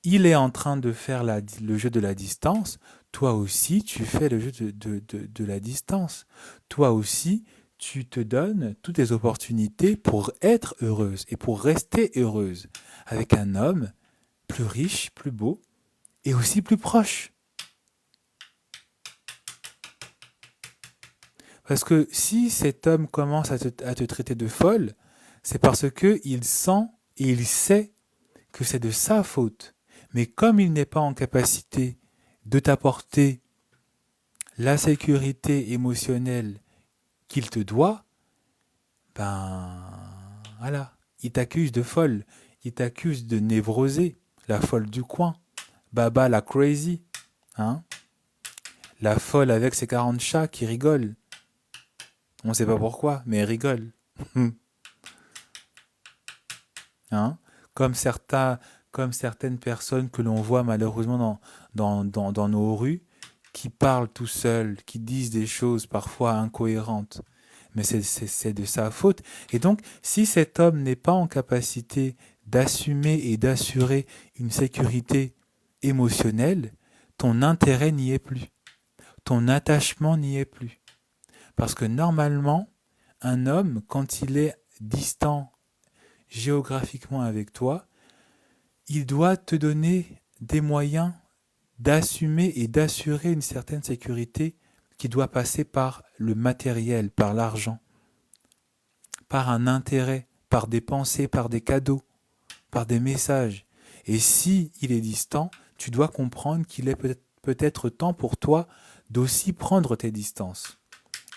il est en train de faire le jeu de la distance, toi aussi, tu fais le jeu de la distance. Toi aussi, tu te donnes toutes les opportunités pour être heureuse et pour rester heureuse avec un homme plus riche, plus beau et aussi plus proche. Parce que si cet homme commence à te traiter de folle, c'est parce qu'il sent et il sait que c'est de sa faute. Mais comme il n'est pas en capacité de t'apporter la sécurité émotionnelle qu'il te doit, ben voilà, il t'accuse de folle, il t'accuse de névrosée, la folle du coin, Baba la crazy, hein, la folle avec ses 40 chats qui rigolent. On ne sait pas pourquoi, mais elle rigole. Hein, comme, comme certaines personnes que l'on voit malheureusement dans nos rues, qui parlent tout seuls, qui disent des choses parfois incohérentes. Mais c'est de sa faute. Et donc, si cet homme n'est pas en capacité d'assumer et d'assurer une sécurité émotionnelle, ton intérêt n'y est plus. Ton attachement n'y est plus. Parce que normalement, un homme, quand il est distant géographiquement avec toi, il doit te donner des moyens d'assumer et d'assurer une certaine sécurité qui doit passer par le matériel, par l'argent, par un intérêt, par des pensées, par des cadeaux, par des messages. Et si il est distant, tu dois comprendre qu'il est peut-être temps pour toi d'aussi prendre tes distances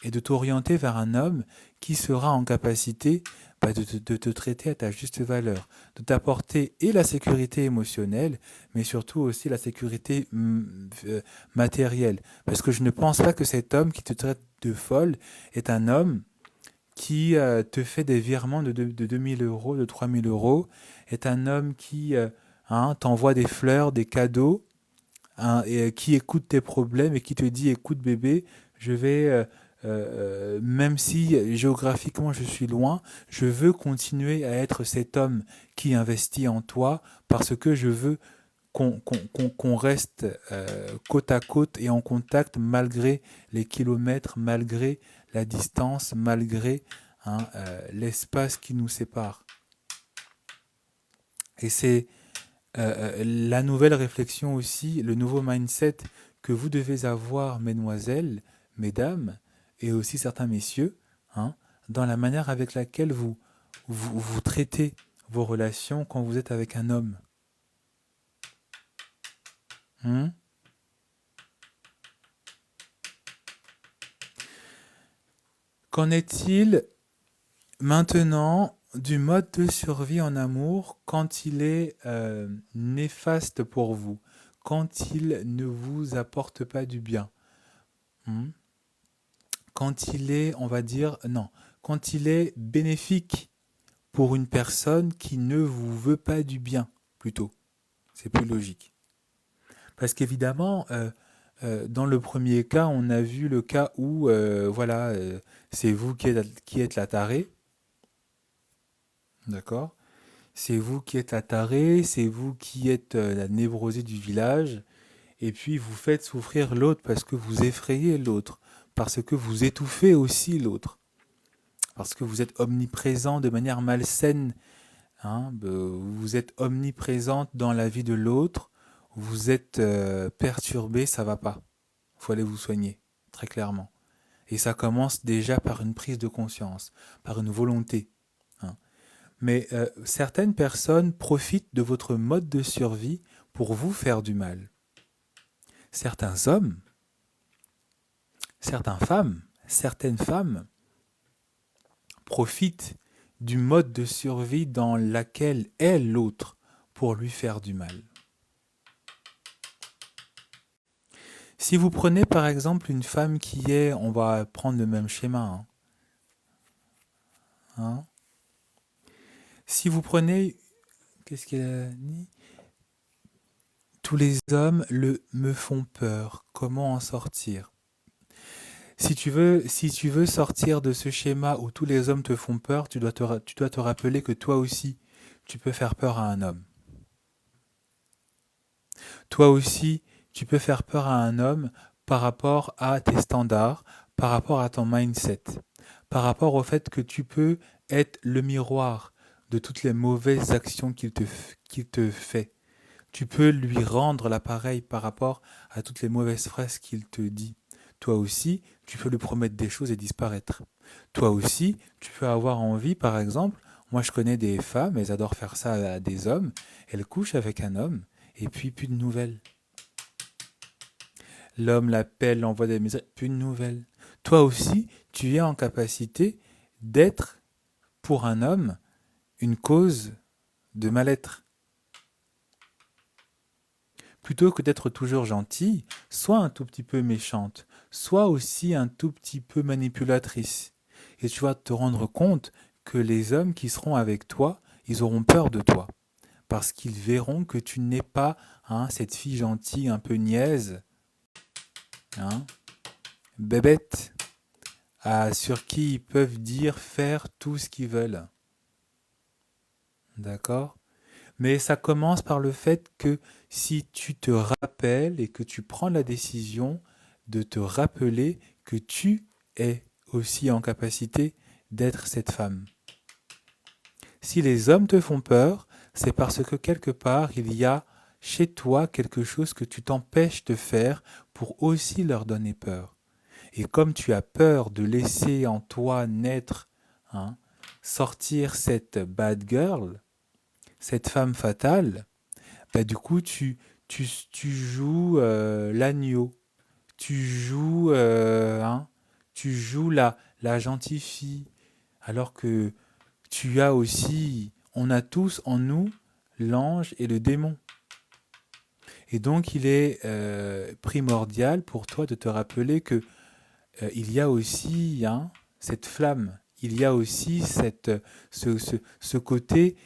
et de t'orienter vers un homme qui sera en capacité de te traiter à ta juste valeur, de t'apporter et la sécurité émotionnelle, mais surtout aussi la sécurité matérielle. Parce que je ne pense pas que cet homme qui te traite de folle est un homme qui te fait des virements de 2000 euros, de 3000 euros, est un homme qui t'envoie des fleurs, des cadeaux, et qui écoute tes problèmes et qui te dit, écoute bébé, je vais... même si géographiquement je suis loin, je veux continuer à être cet homme qui investit en toi parce que je veux qu'on reste côte à côte et en contact malgré les kilomètres, malgré la distance, malgré l'espace qui nous sépare. Et c'est la nouvelle réflexion aussi, le nouveau mindset que vous devez avoir, mesdemoiselles, mesdames, et aussi certains messieurs, dans la manière avec laquelle vous traitez vos relations quand vous êtes avec un homme. Qu'en est-il maintenant du mode de survie en amour quand il est néfaste pour vous, quand il ne vous apporte pas du bien, quand il est, on va dire, non, quand il est bénéfique pour une personne qui ne vous veut pas du bien, plutôt. C'est plus logique. Parce qu'évidemment, dans le premier cas, on a vu le cas où, voilà, c'est vous qui êtes la tarée. D'accord? C'est vous qui êtes la tarée, c'est vous qui êtes la névrosée du village, et puis vous faites souffrir l'autre parce que vous effrayez l'autre, parce que vous étouffez aussi l'autre, parce que vous êtes omniprésent de manière malsaine, vous êtes omniprésente dans la vie de l'autre, vous êtes perturbé, ça va pas. Il faut aller vous soigner, très clairement. Et ça commence déjà par une prise de conscience, par une volonté. Mais certaines personnes profitent de votre mode de survie pour vous faire du mal. Certains hommes, certaines femmes profitent du mode de survie dans lequel est l'autre pour lui faire du mal. Si vous prenez par exemple une femme qui est, on va prendre le même schéma, si vous prenez, qu'est-ce qu'il a dit ? Tous les hommes me font peur. Comment en sortir ? Si tu veux sortir de ce schéma où tous les hommes te font peur, tu dois te rappeler que toi aussi, tu peux faire peur à un homme. Toi aussi, tu peux faire peur à un homme par rapport à tes standards, par rapport à ton mindset, par rapport au fait que tu peux être le miroir de toutes les mauvaises actions qu'il te fait. Tu peux lui rendre l'appareil par rapport à toutes les mauvaises phrases qu'il te dit. Toi aussi, tu peux lui promettre des choses et disparaître. Toi aussi, tu peux avoir envie, par exemple, moi je connais des femmes, elles adorent faire ça à des hommes, elles couchent avec un homme et puis plus de nouvelles. L'homme l'appelle, envoie des messages, plus de nouvelles. Toi aussi, tu es en capacité d'être, pour un homme, une cause de mal-être. Plutôt que d'être toujours gentille, sois un tout petit peu méchante, sois aussi un tout petit peu manipulatrice. Et tu vas te rendre compte que les hommes qui seront avec toi, ils auront peur de toi. Parce qu'ils verront que tu n'es pas cette fille gentille, un peu niaise, hein, bébête, sur qui ils peuvent dire, faire tout ce qu'ils veulent. D'accord? Mais ça commence par le fait que si tu te rappelles et que tu prends la décision de te rappeler que tu es aussi en capacité d'être cette femme. Si les hommes te font peur, c'est parce que quelque part, il y a chez toi quelque chose que tu t'empêches de faire pour aussi leur donner peur. Et comme tu as peur de laisser en toi naître, sortir cette bad girl, cette femme fatale, bah du coup tu joues l'agneau, tu joues la gentille fille, alors que on a tous en nous l'ange et le démon. Et donc il est primordial pour toi de te rappeler que il y a aussi cette flamme, il y a aussi ce côté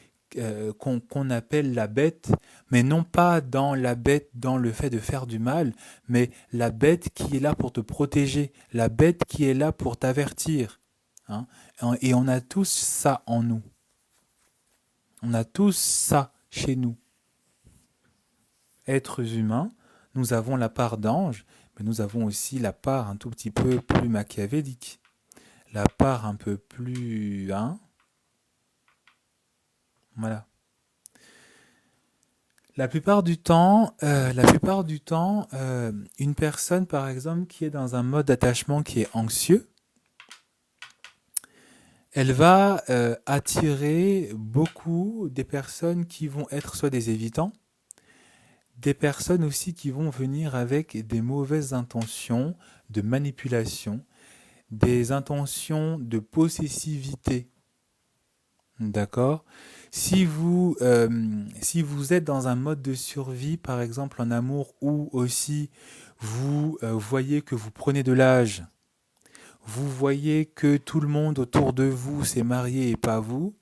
qu'on appelle la bête, mais non pas dans la bête dans le fait de faire du mal, mais la bête qui est là pour te protéger, la bête qui est là pour t'avertir. Hein. Et on a tous ça en nous. On a tous ça chez nous. Êtres humains, nous avons la part d'ange, mais nous avons aussi la part un tout petit peu plus machiavélique. La part un peu plus... Voilà. La plupart du temps, une personne, par exemple, qui est dans un mode d'attachement qui est anxieux, elle va attirer beaucoup des personnes qui vont être soit des évitants, des personnes aussi qui vont venir avec des mauvaises intentions de manipulation, des intentions de possessivité. D'accord? Si vous êtes dans un mode de survie, par exemple en amour, ou aussi vous voyez que vous prenez de l'âge, vous voyez que tout le monde autour de vous s'est marié et pas vous,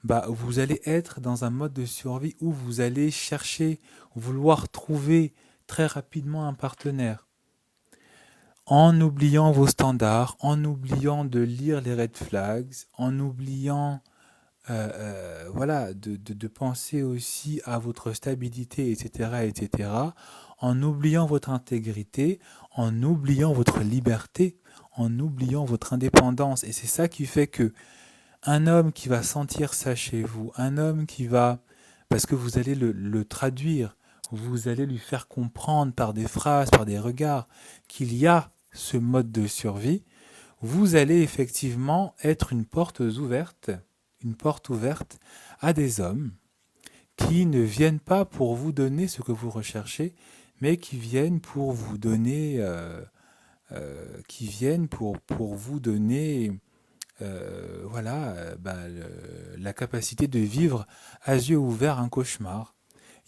bah vous allez être dans un mode de survie où vous allez chercher, vouloir trouver très rapidement un partenaire. En oubliant vos standards, en oubliant de lire les red flags, en oubliant voilà, de penser aussi à votre stabilité, etc., etc., en oubliant votre intégrité, en oubliant votre liberté, en oubliant votre indépendance. Et c'est ça qui fait que un homme qui va sentir ça chez vous, un homme qui va, parce que vous allez le traduire, vous allez lui faire comprendre par des phrases, par des regards, qu'il y a ce mode de survie, vous allez effectivement être une porte ouverte à des hommes qui ne viennent pas pour vous donner ce que vous recherchez, mais qui viennent pour vous donner, pour vous donner, la capacité de vivre à yeux ouverts un cauchemar.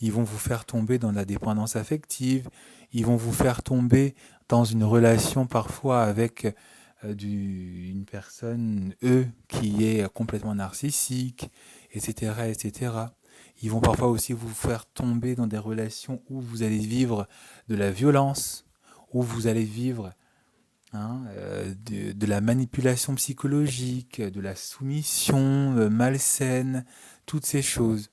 Ils vont vous faire tomber dans la dépendance affective, ils vont vous faire tomber dans une relation parfois avec une personne, qui est complètement narcissique, etc., etc. Ils vont parfois aussi vous faire tomber dans des relations où vous allez vivre de la violence, où vous allez vivre de la manipulation psychologique, de la soumission malsaine, toutes ces choses.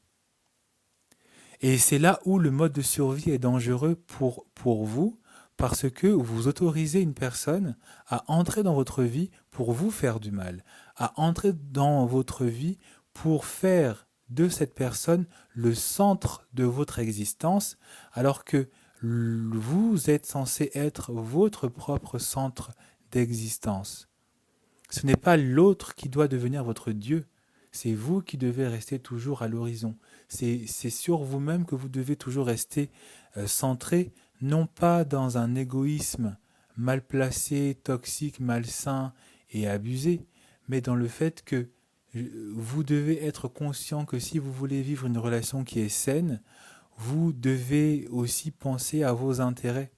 Et c'est là où le mode de survie est dangereux pour vous, parce que vous autorisez une personne à entrer dans votre vie pour vous faire du mal, à entrer dans votre vie pour faire de cette personne le centre de votre existence, alors que vous êtes censé être votre propre centre d'existence. Ce n'est pas l'autre qui doit devenir votre Dieu, c'est vous qui devez rester toujours à l'horizon. C'est sur vous-même que vous devez toujours rester centré, non pas dans un égoïsme mal placé, toxique, malsain et abusé, mais dans le fait que vous devez être conscient que si vous voulez vivre une relation qui est saine, vous devez aussi penser à vos intérêts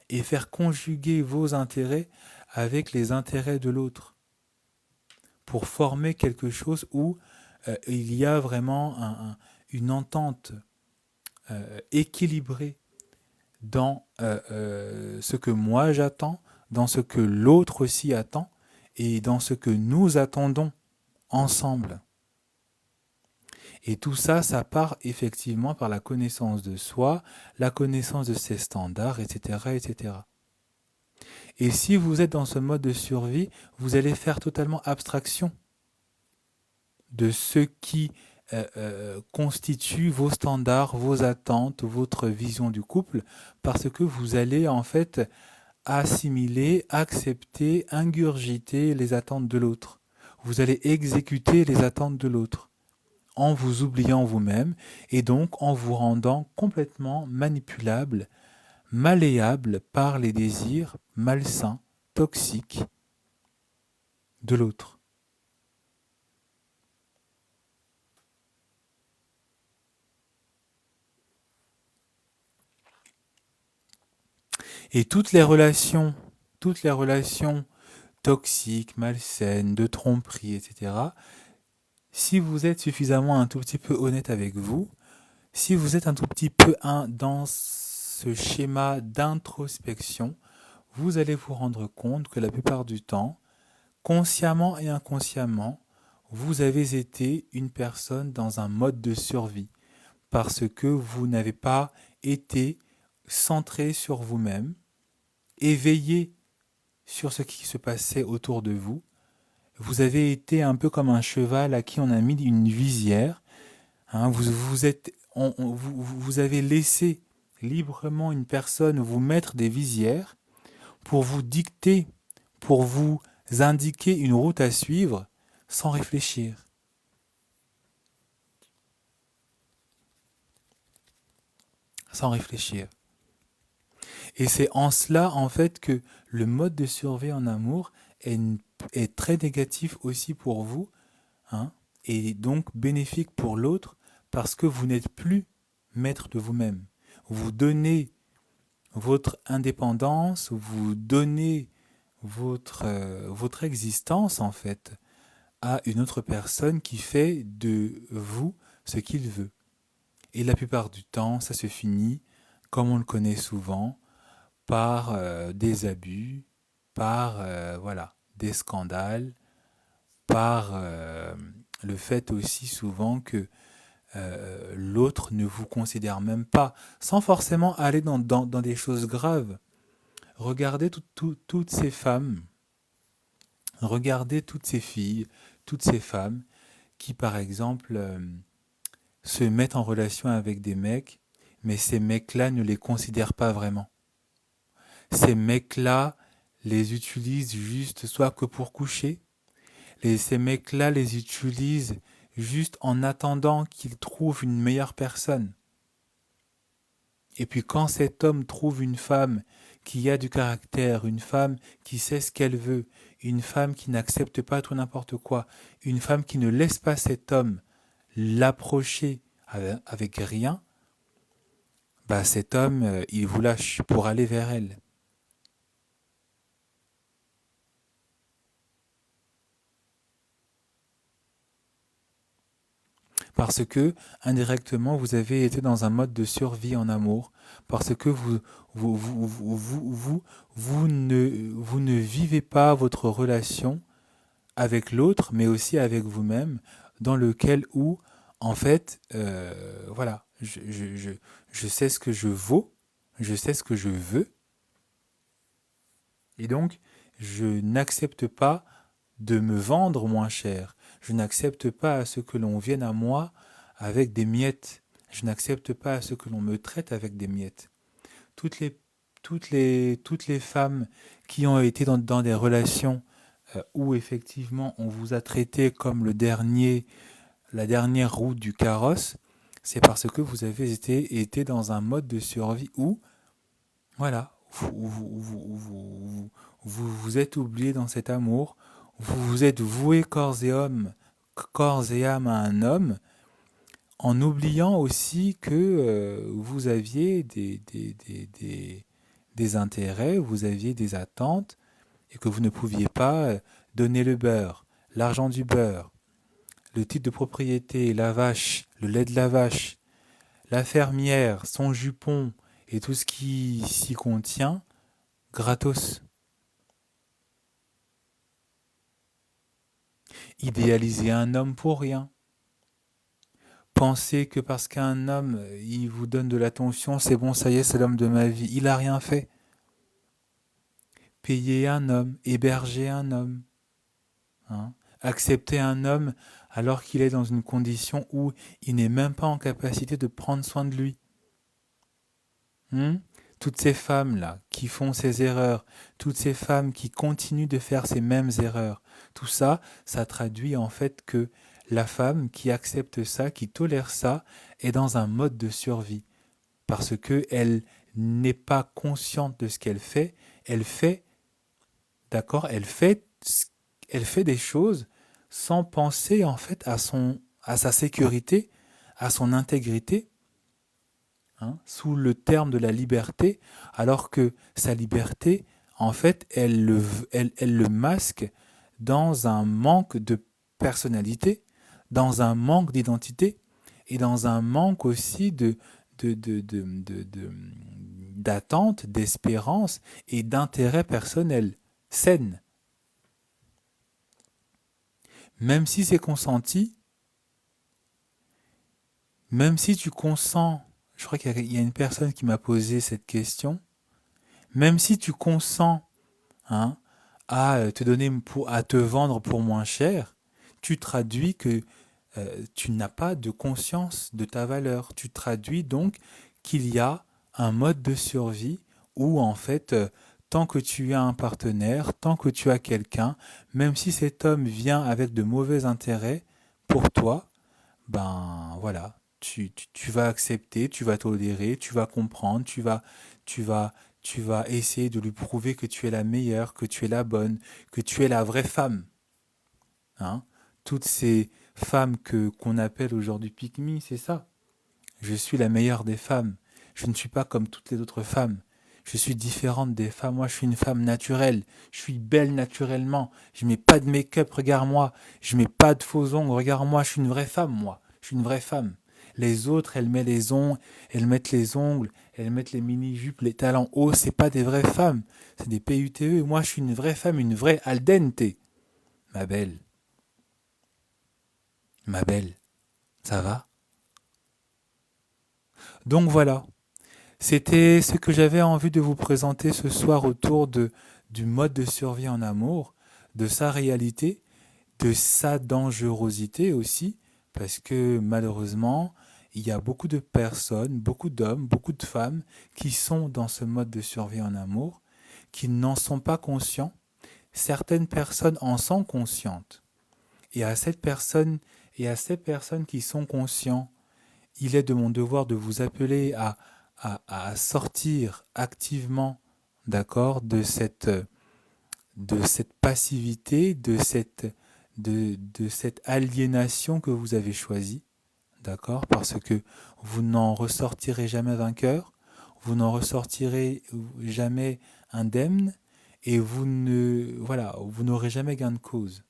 et faire conjuguer vos intérêts avec les intérêts de l'autre pour former quelque chose où il y a vraiment une entente équilibrée dans ce que moi j'attends, dans ce que l'autre aussi attend et dans ce que nous attendons ensemble. Et tout ça, ça part effectivement par la connaissance de soi, la connaissance de ses standards, etc., etc. Et si vous êtes dans ce mode de survie, vous allez faire totalement abstraction de ce qui constitue vos standards, vos attentes, votre vision du couple, parce que vous allez en fait assimiler, accepter, ingurgiter les attentes de l'autre. Vous allez exécuter les attentes de l'autre en vous oubliant vous-même et donc en vous rendant complètement manipulable, malléable par les désirs malsains, toxiques de l'autre. Et toutes les relations toxiques, malsaines, de tromperie, etc., si vous êtes suffisamment un tout petit peu honnête avec vous, si vous êtes un tout petit peu dans ce schéma d'introspection, vous allez vous rendre compte que la plupart du temps, consciemment et inconsciemment, vous avez été une personne dans un mode de survie parce que vous n'avez pas été centré sur vous-même, éveillé sur ce qui se passait autour de vous. Vous avez été un peu comme un cheval à qui on a mis une visière. Hein, vous avez laissé librement une personne vous mettre des visières pour vous dicter, pour vous indiquer une route à suivre sans réfléchir. Sans réfléchir. Et c'est en cela, en fait, que le mode de survie en amour est très négatif aussi pour vous, hein, et donc bénéfique pour l'autre, parce que vous n'êtes plus maître de vous-même. Vous donnez votre indépendance, vous donnez votre existence, en fait, à une autre personne qui fait de vous ce qu'il veut. Et la plupart du temps, ça se finit, comme on le connaît souvent, par des abus, par voilà, des scandales, par le fait aussi souvent que l'autre ne vous considère même pas, sans forcément aller dans des choses graves. Regardez toutes ces femmes, regardez toutes ces filles, toutes ces femmes qui, par exemple, se mettent en relation avec des mecs, mais ces mecs-là ne les considèrent pas vraiment. Ces mecs-là les utilisent juste soit que pour coucher, ces mecs-là les utilisent juste en attendant qu'ils trouvent une meilleure personne. Et puis quand cet homme trouve une femme qui a du caractère, une femme qui sait ce qu'elle veut, une femme qui n'accepte pas tout n'importe quoi, une femme qui ne laisse pas cet homme l'approcher avec rien, bah cet homme, il vous lâche pour aller vers elle. Parce que, indirectement, vous avez été dans un mode de survie en amour, parce que vous ne vivez pas votre relation avec l'autre, mais aussi avec vous-même, dans lequel où, en fait, voilà, je sais ce que je vaux, je sais ce que je veux, et donc je n'accepte pas de me vendre moins cher. Je n'accepte pas à ce que l'on vienne à moi avec des miettes. Je n'accepte pas à ce que l'on me traite avec des miettes. Toutes les, toutes les femmes qui ont été dans des relations où effectivement on vous a traité comme la dernière roue du carrosse, c'est parce que vous avez été dans un mode de survie où, voilà, vous êtes oublié dans cet amour, vous vous êtes voué corps et âme à un homme, en oubliant aussi que vous aviez des intérêts, vous aviez des attentes, et que vous ne pouviez pas donner le beurre, l'argent du beurre, le titre de propriété, la vache, le lait de la vache, la fermière, son jupon et tout ce qui s'y contient, gratos. Idéaliser un homme pour rien. Penser que parce qu'un homme, il vous donne de l'attention, c'est bon, ça y est, c'est l'homme de ma vie. Il n'a rien fait. Payer un homme, héberger un homme, hein. Accepter un homme alors qu'il est dans une condition où il n'est même pas en capacité de prendre soin de lui. Toutes ces femmes-là qui font ces erreurs, toutes ces femmes qui continuent de faire ces mêmes erreurs, tout ça, ça traduit en fait que la femme qui accepte ça, qui tolère ça, est dans un mode de survie. Parce qu'elle n'est pas consciente de ce qu'elle fait, d'accord, elle fait des choses sans penser en fait à sa sécurité, à son intégrité, hein, sous le terme de la liberté, alors que sa liberté, en fait, elle le masque dans un manque de personnalité, dans un manque d'identité et dans un manque aussi d'attente, d'espérance et d'intérêt personnel saine. Même si c'est consenti, même si tu consens, je crois qu'il y a une personne qui m'a posé cette question, même si tu consens, hein, à à te vendre pour moins cher, tu traduis que tu n'as pas de conscience de ta valeur. Tu traduis donc qu'il y a un mode de survie où en fait, tant que tu as un partenaire, tant que tu as quelqu'un, même si cet homme vient avec de mauvais intérêts pour toi, ben voilà, tu vas accepter, tu vas tolérer, tu vas comprendre, tu vas, tu vas essayer de lui prouver que tu es la meilleure, que tu es la bonne, que tu es la vraie femme. Hein. Toutes ces femmes qu'on appelle aujourd'hui pick me, c'est ça. Je suis la meilleure des femmes. Je ne suis pas comme toutes les autres femmes. Je suis différente des femmes. Moi, je suis une femme naturelle. Je suis belle naturellement. Je mets pas de make-up, regarde-moi. Je mets pas de faux ongles, regarde-moi. Je suis une vraie femme, moi. Je suis une vraie femme. Les autres, elles mettent les ongles, elles mettent les mini-jupes, les talons hauts. C'est pas des vraies femmes. C'est des PUTE. Moi, je suis une vraie femme, une vraie al dente. Ma belle. Ma belle. Ça va? Donc voilà. C'était ce que j'avais envie de vous présenter ce soir autour du mode de survie en amour, de sa réalité, de sa dangerosité aussi, parce que malheureusement, il y a beaucoup de personnes, beaucoup d'hommes, beaucoup de femmes qui sont dans ce mode de survie en amour, qui n'en sont pas conscients. Certaines personnes en sont conscientes. Et à cette personne et à ces personnes qui sont conscients, il est de mon devoir de vous appeler à sortir activement, d'accord, de cette passivité, de cette aliénation que vous avez choisie, d'accord, parce que vous n'en ressortirez jamais vainqueur, vous n'en ressortirez jamais indemne, et vous n'aurez jamais gain de cause,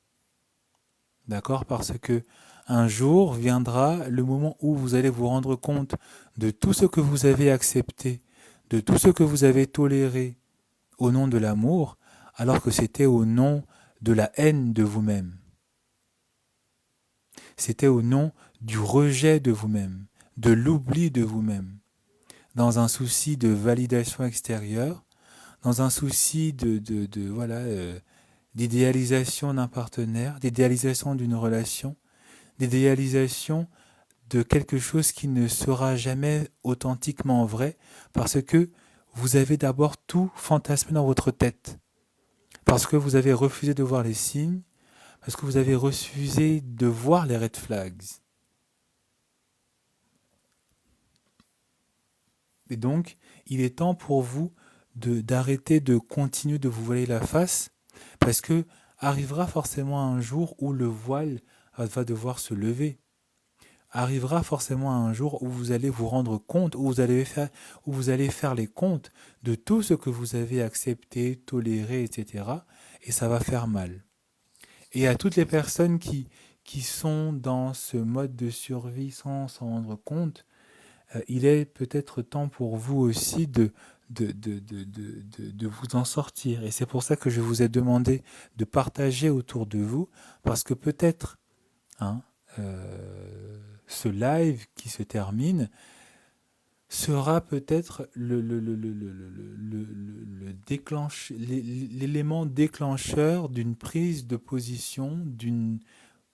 d'accord, parce que un jour viendra le moment où vous allez vous rendre compte de tout ce que vous avez accepté, de tout ce que vous avez toléré au nom de l'amour, alors que c'était au nom de la haine de vous-même. C'était au nom du rejet de vous-même, de l'oubli de vous-même, dans un souci de validation extérieure, dans un souci d'idéalisation d'un partenaire, d'idéalisation d'une relation, d'idéalisation de quelque chose qui ne sera jamais authentiquement vrai, parce que vous avez d'abord tout fantasmé dans votre tête, parce que vous avez refusé de voir les signes, parce que vous avez refusé de voir les red flags. Et donc, il est temps pour vous d'arrêter de continuer de vous voiler la face, parce que arrivera forcément un jour où le voile va devoir se lever. Arrivera forcément un jour où vous allez vous rendre compte, où vous allez faire les comptes de tout ce que vous avez accepté, toléré, etc. Et ça va faire mal. Et à toutes les personnes qui sont dans ce mode de survie sans s'en rendre compte, il est peut-être temps pour vous aussi de vous en sortir. Et c'est pour ça que je vous ai demandé de partager autour de vous, parce que peut-être hein, ce live qui se termine sera peut-être l'élément déclencheur d'une prise de position, d'une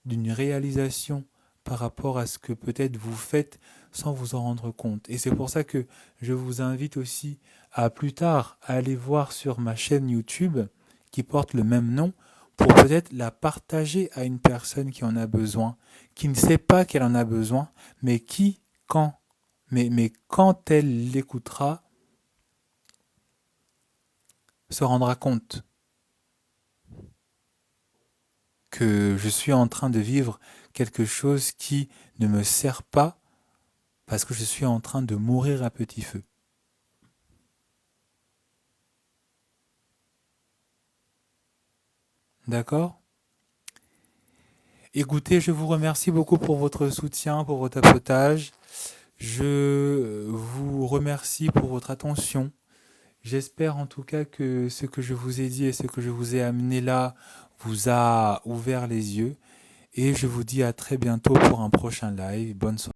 réalisation par rapport à ce que peut-être vous faites sans vous en rendre compte. Et c'est pour ça que je vous invite aussi à plus tard à aller voir sur ma chaîne YouTube qui porte le même nom pour peut-être la partager à une personne qui en a besoin, qui ne sait pas qu'elle en a besoin, mais qui, mais quand elle l'écoutera, se rendra compte que je suis en train de vivre quelque chose qui ne me sert pas parce que je suis en train de mourir à petit feu. D'accord ? Écoutez, je vous remercie beaucoup pour votre soutien, pour votre tapotage. Je vous remercie pour votre attention. J'espère en tout cas que ce que je vous ai dit et ce que je vous ai amené là vous a ouvert les yeux. Et je vous dis à très bientôt pour un prochain live. Bonne soirée.